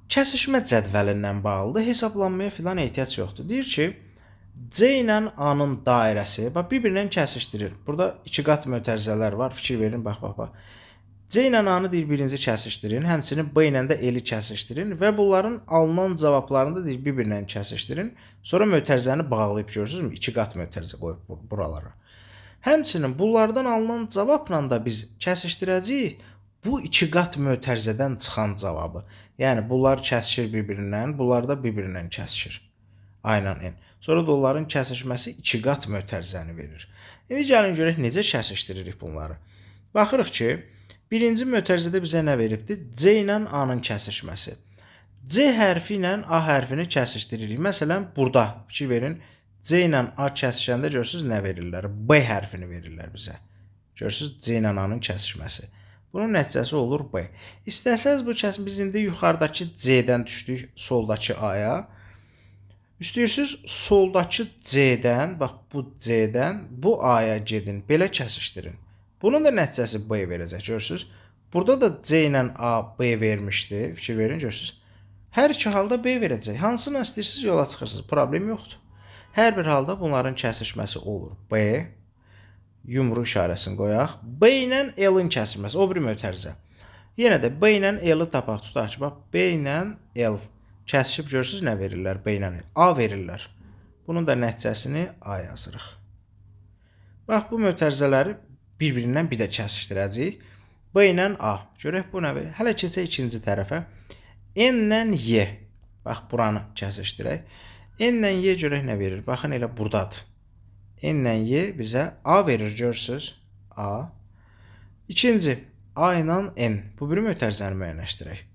Kəsişmə cədvəlindən bağlıdır. Hesablanmaya filan ehtiyac yoxdur. Deyir ki, C ilə A-nın dairəsi bir-birindən kəsişdirir. Burada 2 qat mötərizələr var. Fikir verin, bax. C ilə A-nı deyir birinci kəsişdirin, həmçinin B ilə də L-i kəsişdirin və bunların alınan cavablarını da deyir bir-birindən kəsişdirin. Sonra mötərizəni bağlayıb görürsünüzmü? 2 qat mötərizə qoyub buralara. Həmçinin bunlardan alınan cavabla da biz kəsişdirəcəyik bu 2 qat mötərizədən çıxan cavabı. Yəni bunlar kəsişir bir-birindən, bunlar da bir-birindən kəsişir. Aynen N. Sonra da onların kəsişməsi 2 qat mötərizəni verir. İndi gəlin görək necə kəsişdiririk bunları. Baxırıq ki, birinci mötərizədə bizə nə veribdir? C ilə A-nın kəsişməsi. C hərfi ilə A hərfini kəsişdiririk. Məsələn, burada fikir verin. C ilə A kəsişəndə görürsünüz nə verirlər? B hərfini verirlər bizə. Görürsünüz C ilə A-nın kəsişməsi. Bunun nəticəsi olur B. İstəsəz bu kəsim biz indi yuxarıdakı C-dən düşdük soldakı A-ya. İstəyirsiniz soldakı C-dən, bax bu C-dən bu A-ya gedin, belə kəsişdirin. Bunun da nəticəsi B verəcək, görürsünüz. Burada da C ilə A B vermişdi, fikir verin, görürsünüz. Hər iki halda B verəcək. Hansını istəyirsiniz yola çıxırsınız, problem yoxdur. Hər bir halda bunların kəsişməsi olur. B, yumru işarəsini qoyaq. B ilə L-in kəsişməsi, o bir mötərizə. Yenə də B ilə L-i tapaq, tutaq ki, bax B ilə L. Kəsişib görürsünüz nə verirlər B ilə A verirlər. Bunun da nəticəsini A yazırıq. Bax bu mötərizələri bir-birindən bir də kəsişdirəcəyik. B ilə A. Görək bu nə verir? Hələ keçək ikinci tərəfə. N ilə Y. Bax buranı kəsişdirək. N ilə Y görək nə verir? Baxın elə buradadır. N ilə Y bizə A verir görürsünüz. A. İkinci A ilə N. Bu bir mötərizəni müəyyənləşdirək.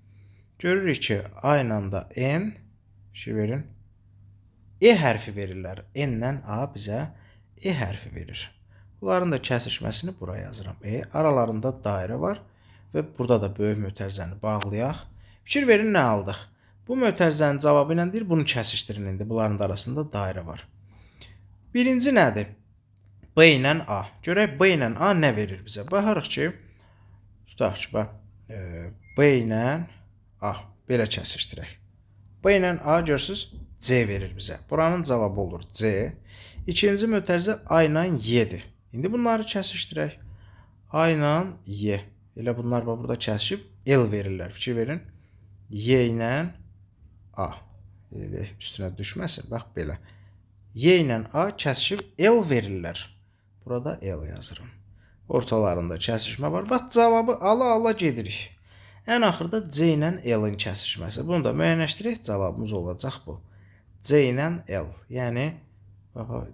Görürük ki, A ilə də N, şey verin, E hərfi verirlər. N ilə A bizə E hərfi verir. Bunların da kəsişməsini buraya yazıram. Aralarında dairə var və burada da böyük mötərizəni bağlayaq. Fikir verin nə aldıq? Bu mötərizənin cavabı ilə deyir, bunu kəsişdirin indi. Bunların da arasında dairə var. Birinci nədir? B ilə A. Görək B ilə A nə verir bizə? Baxarıq ki, tutaq ki, B ilə A. Belə kəsişdirək. B ilə A görürsünüz C verir bizə. Buranın cavabı olur C. İkinci mötərizə A ilə Y-dir. İndi bunları kəsişdirək. A ilə Y. Elə bunlar burada kəsişib L verirlər. Fikir verin. Y ilə A. Elə üstünə düşməsin. Bax belə. Y ilə A kəsişib L verirlər. Burada L yazırım. Ortalarında kəsişmə var. Bax, cavabı ala gedirik. Ən axırda C ilə L-in kəsişməsi. Bunu da müəyyənləşdirək. Cavabımız olacaq bu. C ilə L. Yəni,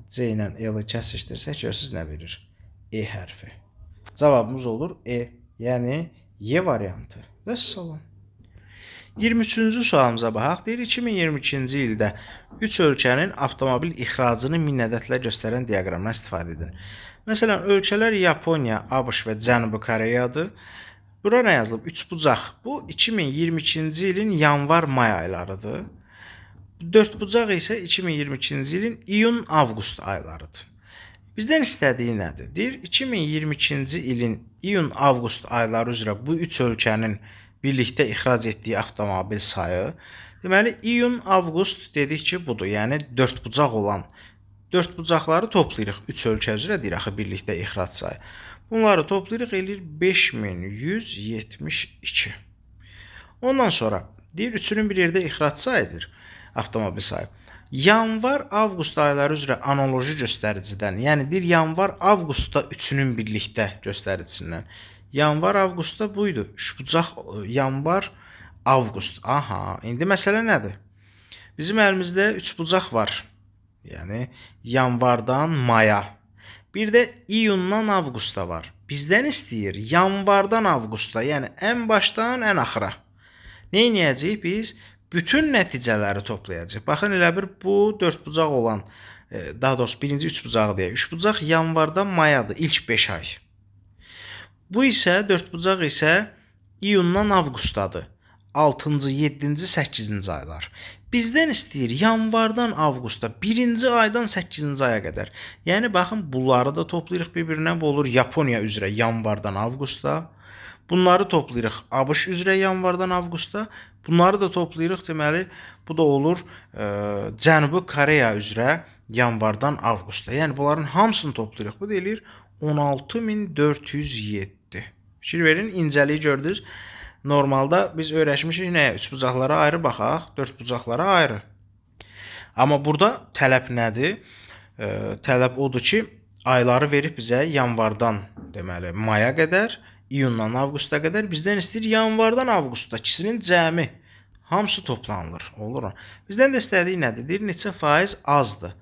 C ilə L-i kəsişdirsək, görürsünüz nə verir? E hərfi. Cavabımız olur E. Yəni, Y variantı. Vəssalam. 23-cü sualımıza baxaq. Deyir, 2022-ci ildə 3 ölkənin avtomobil ixracını 1000 ədədlə göstərən diaqramdan istifadə edin. Məsələn, ölkələr Yaponiya, ABŞ və Cənubi Koreyadır. Bura nə yazılıb? 3 bucaq. Bu 2022-ci ilin yanvar-may aylarıdır. 4 bucaq isə 2022-ci ilin iyun-avqust aylarıdır. Bizdən istədiyi nədir? Deyir, 2022-ci ilin iyun-avqust ayları üzrə bu 3 ölkənin birlikdə ixrac etdiyi avtomobil sayı. Deməli, iyun-avqust dedik ki, budur. Yəni, 4 bucaq olan 4 bucaqları toplayırıq. 3 ölkə üzrə deyir, axı birlikdə ixrac sayı. Bunları toplayırıq, eləyir 5172. Ondan sonra, deyir, üçünün bir yerdə ixrac sayıdır, avtomobil sayı. Yanvar-avqust ayları üzrə analoji göstəricidən, yəni deyir, yanvar-avqustda üçünün birlikdə göstəricisindən. Yanvar-avqustda buydu. 3 bucaq yanvar-avqust. Aha, indi məsələ nədir? Bizim əlimizdə 3 bucaq var. Yəni, yanvardan maya. Bir də iyundan avqusta var. Bizdən istəyir yanvardan avqusta, yəni ən başdan ən axıra. Nə edəcəyik biz? Bütün nəticələri toplayacaq. Baxın, elə bir bu 4 bucaq olan, daha doğrusu birinci 3 bucağı deyək. 3 bucaq yanvardan mayadır, ilk 5 ay. Bu isə 4 bucaq isə iyundan avqustadır. 6-cı, 7-ci, 8-ci aylar. Bizdən istəyir yanvardan avqusta, 1-ci aydan 8-ci aya qədər. Yəni, baxın, bunları da toplayırıq bir-birinə, bu olur Yaponiya üzrə yanvardan avqusta. Bunları toplayırıq ABŞ üzrə yanvardan avqusta. Bunları da toplayırıq, deməli, bu da olur Cənubi Koreya üzrə yanvardan avqusta. Yəni, bunların hamısını toplayırıq. Bu deyilir 16407. Fikir verin, incəliyi gördünüz. Normalda biz öyrəşmişik nəyə? 3 bucaqlara ayrı baxaq, 4 bucaqlara ayrı. Amma burada tələb nədir? Tələb odur ki, ayları verib bizə yanvardan, deməli, maya qədər, iyundan avqusta qədər. Bizdən istəyir yanvardan avqusta, ikisinin cəmi. Hamısı toplanılır. Olur mu? Bizdən də istədiyi nədir? Deyir, neçə faiz azdır.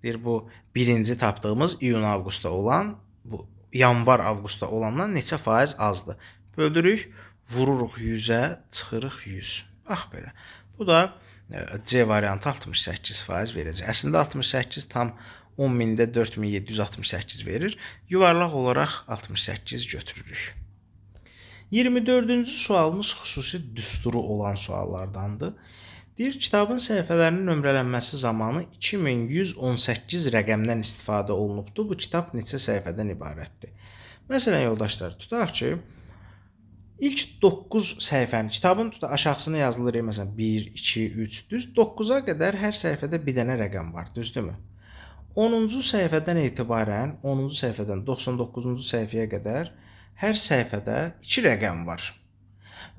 Deyir, bu birinci tapdığımız iyun-avqusta olan, bu yanvar-avqusta olandan neçə faiz azdır. Böldürük. Vururuq 100-ə, çıxırıq 100. Bax belə. Bu da C variantı 68% verəcək. Əslində 68 tam 10.000-də 4768 verir. Yuvarlaq olaraq 68 götürürük. 24-cü sualımız xüsusi düsturu olan suallardandır. Deyir, kitabın səhifələrinin nömrələnməsi zamanı 2118 rəqəmdən istifadə olunubdur. Bu kitab neçə səhifədən ibarətdir? Məsələn, yoldaşlar, tutaq ki, İlk 9 səhifəni, kitabın aşağısına yazılır, məsələn, 1, 2, 3, düz 9-a qədər hər səhifədə bir dənə rəqəm var, düzdürmü? 10-cu səhifədən etibarən, 10-cu səhifədən 99-cu səhifəyə qədər hər səhifədə 2 rəqəm var.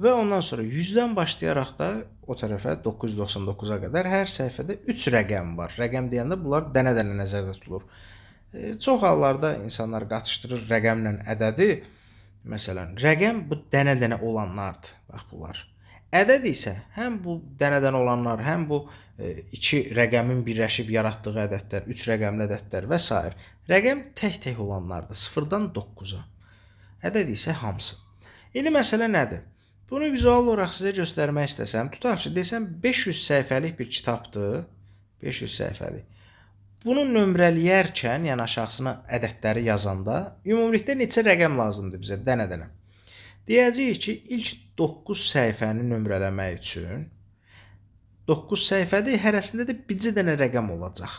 Və ondan sonra 100-dən başlayaraq da o tərəfə 999-a qədər hər səhifədə 3 rəqəm var. Rəqəm deyəndə bunlar dənə-dənə nəzərdə tutulur. Çox hallarda insanlar qatışdırır rəqəmlə ədədi. Məsələn, rəqəm bu dənə-dənə olanlardır. Bax, bunlar. Ədəd isə həm bu dənə-dənə olanlar, həm bu 2 rəqəmin birləşib yaratdığı ədədlər, 3 rəqəmli ədədlər və s. Rəqəm tək-tək olanlardır, 0-dan 9-a. Ədəd isə hamısı. İndi məsələ nədir? Bunu vizual olaraq sizə göstərmək istəsəm, tutaq ki, desəm 500 səhifəlik bir kitabdır, 500 səhifəlik. Bunu nömrələyərkən, yəni aşağısına ədədləri yazanda, ümumilikdə neçə rəqəm lazımdır bizə, dənə-dənə. Deyəcəyik ki, ilk 9 səhifəni nömrələmək üçün 9 səhifədir, hərəsində də bircə dənə rəqəm olacaq.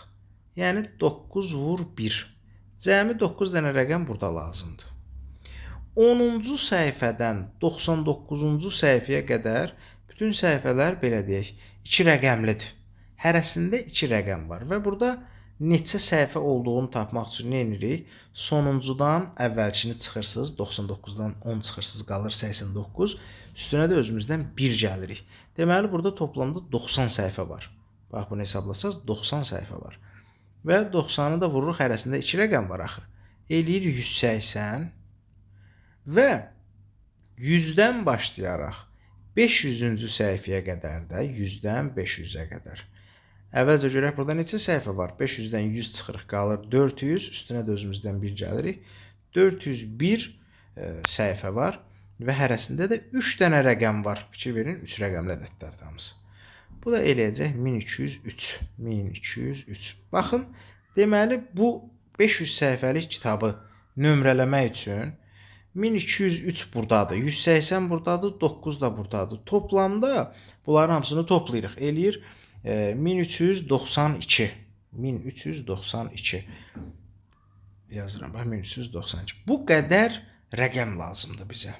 Yəni 9 vur 1. Cəmi 9 dənə rəqəm burada lazımdır. 10-cu səhifədən 99-cu səhifəyə qədər bütün səhifələr belə deyək, 2 rəqəmlidir. Hərəsində 2 rəqəm var və burada neçə səhifə olduğunu tapmaq üçün nə edirik? Sonuncudan əvvəlkini çıxırsınız, 99-dan 10 çıxırsınız, qalır 89. Üstünə də özümüzdən 1 gəlirik. Deməli, burada toplamda 90 səhifə var. Bax, bunu hesablasaq 90 səhifə var. Və 90-ı da vururuq, hərəsində 2 rəqəm var axı. Eləyir 180 və 100-dən başlayaraq 500-cü səhifəyə qədər də 100-dən 500-ə qədər. Əvvəlcə görək, burada neçə səhifə var? 500-dən 100 çıxırıq, qalır 400. Üstünə də özümüzdən 1 gəlirik. 401 səhifə var və hərəsində də 3 dənə rəqəm var. Fikir verin, 3 rəqəmli ədədlərdir hamısı. Bu da eləyəcək 1203. 1203. Baxın, deməli, bu 500 səhifəlik kitabı nömrələmək üçün 1203 buradadır, 180 buradadır, 9 da buradadır. Toplamda bunların hamısını toplayırıq. Eləyir 1392. 1392. Yazıram, bax 1392. Bu qədər rəqəm lazımdır bizə.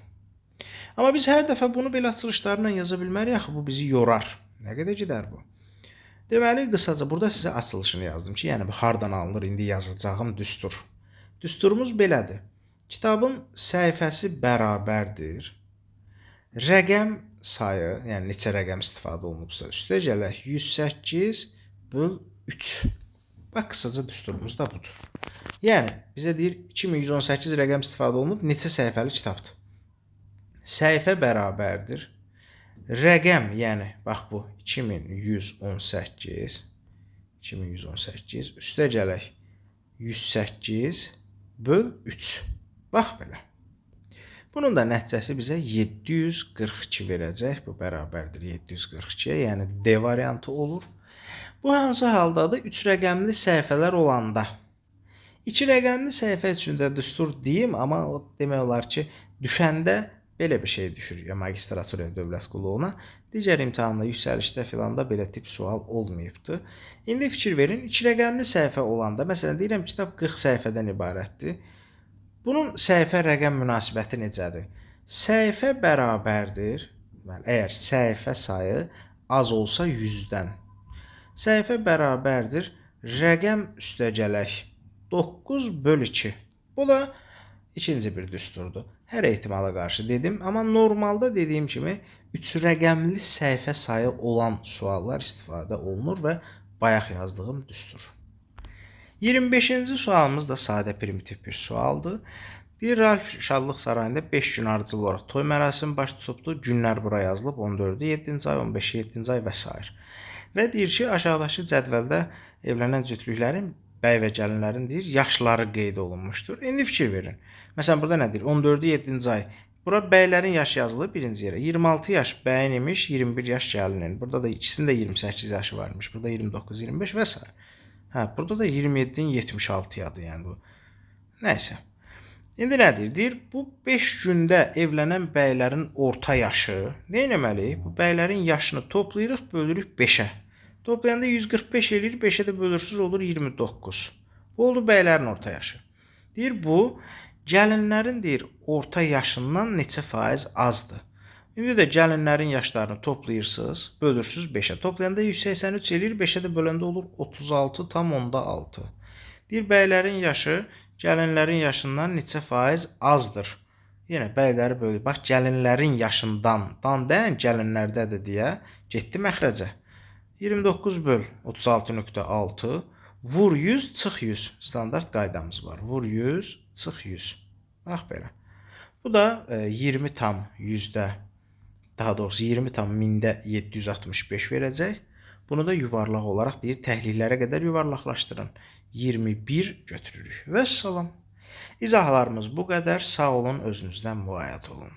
Amma biz hər dəfə bunu belə açılışlarla yaza bilmərik, axı bu bizi yorar. Nə qədər gedər bu? Deməli, qısaca burada sizə açılışını yazdım ki, yəni bu hardan alınır, indi yazacağım düstur. Düsturumuz belədir. Kitabın səhifəsi bərabərdir. Rəqəm sayı, yəni neçə rəqəm istifadə olunubsa, üstə gələk 108 böl 3. Bax, qısaca düsturumuz da budur. Yəni, bizə deyir 2118 rəqəm istifadə olunub, neçə səhifəli kitabdır. Səhifə bərabərdir. Rəqəm, yəni, bax bu 2118, üstə gələk 108 böl 3. Bax belə. Bunun da nəticəsi bizə 742 verəcək. Bu bərabərdir 742-yə, yəni D variantı olur. Bu hansı haldadır? 3 rəqəmli səhifələr olanda. 2 rəqəmli səhifə üçün də düstur deyim, amma o demək olar ki, düşəndə belə bir şey düşür ya magistratura dövlət qulluğuna. Digər imtahanda, yüksəlişdə filanda belə tip sual olmayıbdır. İndi fikir verin, 2 rəqəmli səhifə olanda, məsələn, deyirəm kitab 40 səhifədən ibarətdir. Bunun səhifə rəqəm münasibəti necədir? Səhifə bərabərdir. Əgər səhifə sayı az olsa 100-dən. Səhifə bərabərdir. Rəqəm üstə gələk 9 böl 2. Bu da ikinci bir düsturdur. Hər ehtimala qarşı dedim. Amma normalda dediyim kimi 3 rəqəmli səhifə sayı olan suallar istifadə olunur və bayaq yazdığım düstur. 25-ci sualımız da sadə primitiv bir sualdır. Deyir, Ralf Şadlıq Sarayında 5 gün ardıcıl olaraq toy mərasimi baş tutubdur. Günlər bura yazılıb 14-ü 7-ci ay, 15-i 7-ci ay və s. Və deyir ki, aşağıdakı cədvəldə evlənən cütlüklərin, bəy və gəlinlərin deyir, yaşları qeyd olunmuşdur. İndi fikir verin. Məsələn, burada nə deyir? 14-ü 7-ci ay. Bura bəylərin yaşı yazılır birinci yerə. 26 yaş bəyin imiş, 21 yaş gəlinin. Burada da ikisinin də 28 yaşı varmış. Burada 29, 25 və s. Hə, burada da 27-nin 76-yadır, yəni bu. Nəysə. İndi nə deyir? Deyir, bu 5 gündə evlənən bəylərin orta yaşı, nə etməliyik? Bu bəylərin yaşını toplayırıq, bölürük 5-ə. Toplayanda 145 eləyir, 5-ə də bölürsüz olur 29. Bu oldu bəylərin orta yaşı. Deyir, bu gəlinlərin deyir, orta yaşından neçə faiz azdır. İndi də gəlinlərin yaşlarını toplayırsınız, bölürsüz 5-ə. Toplayanda 183 eləyir, 5-ə də böləndə olur 36,6. Deyir, bəylərin yaşı gəlinlərin yaşından neçə faiz azdır. Yenə bəyləri bölür. Bax, gəlinlərin yaşından, dan deyən gəlinlərdədir deyə getdi məxrəcə. 29 böl 36,6 vur 100, çıx 100. Standart qaydamız var. Vur 100, çıx 100. Bax belə. Bu da 20 tam 100-də, daha doğrusu 20 tam 1000-də 765 verəcək. Bunu da yuvarlaq olaraq deyir, təhlillərə qədər yuvarlaqlaşdırın. 21 götürürük. Və salam. İzahlarımız bu qədər. Sağ olun, özünüzdən müğayət olun.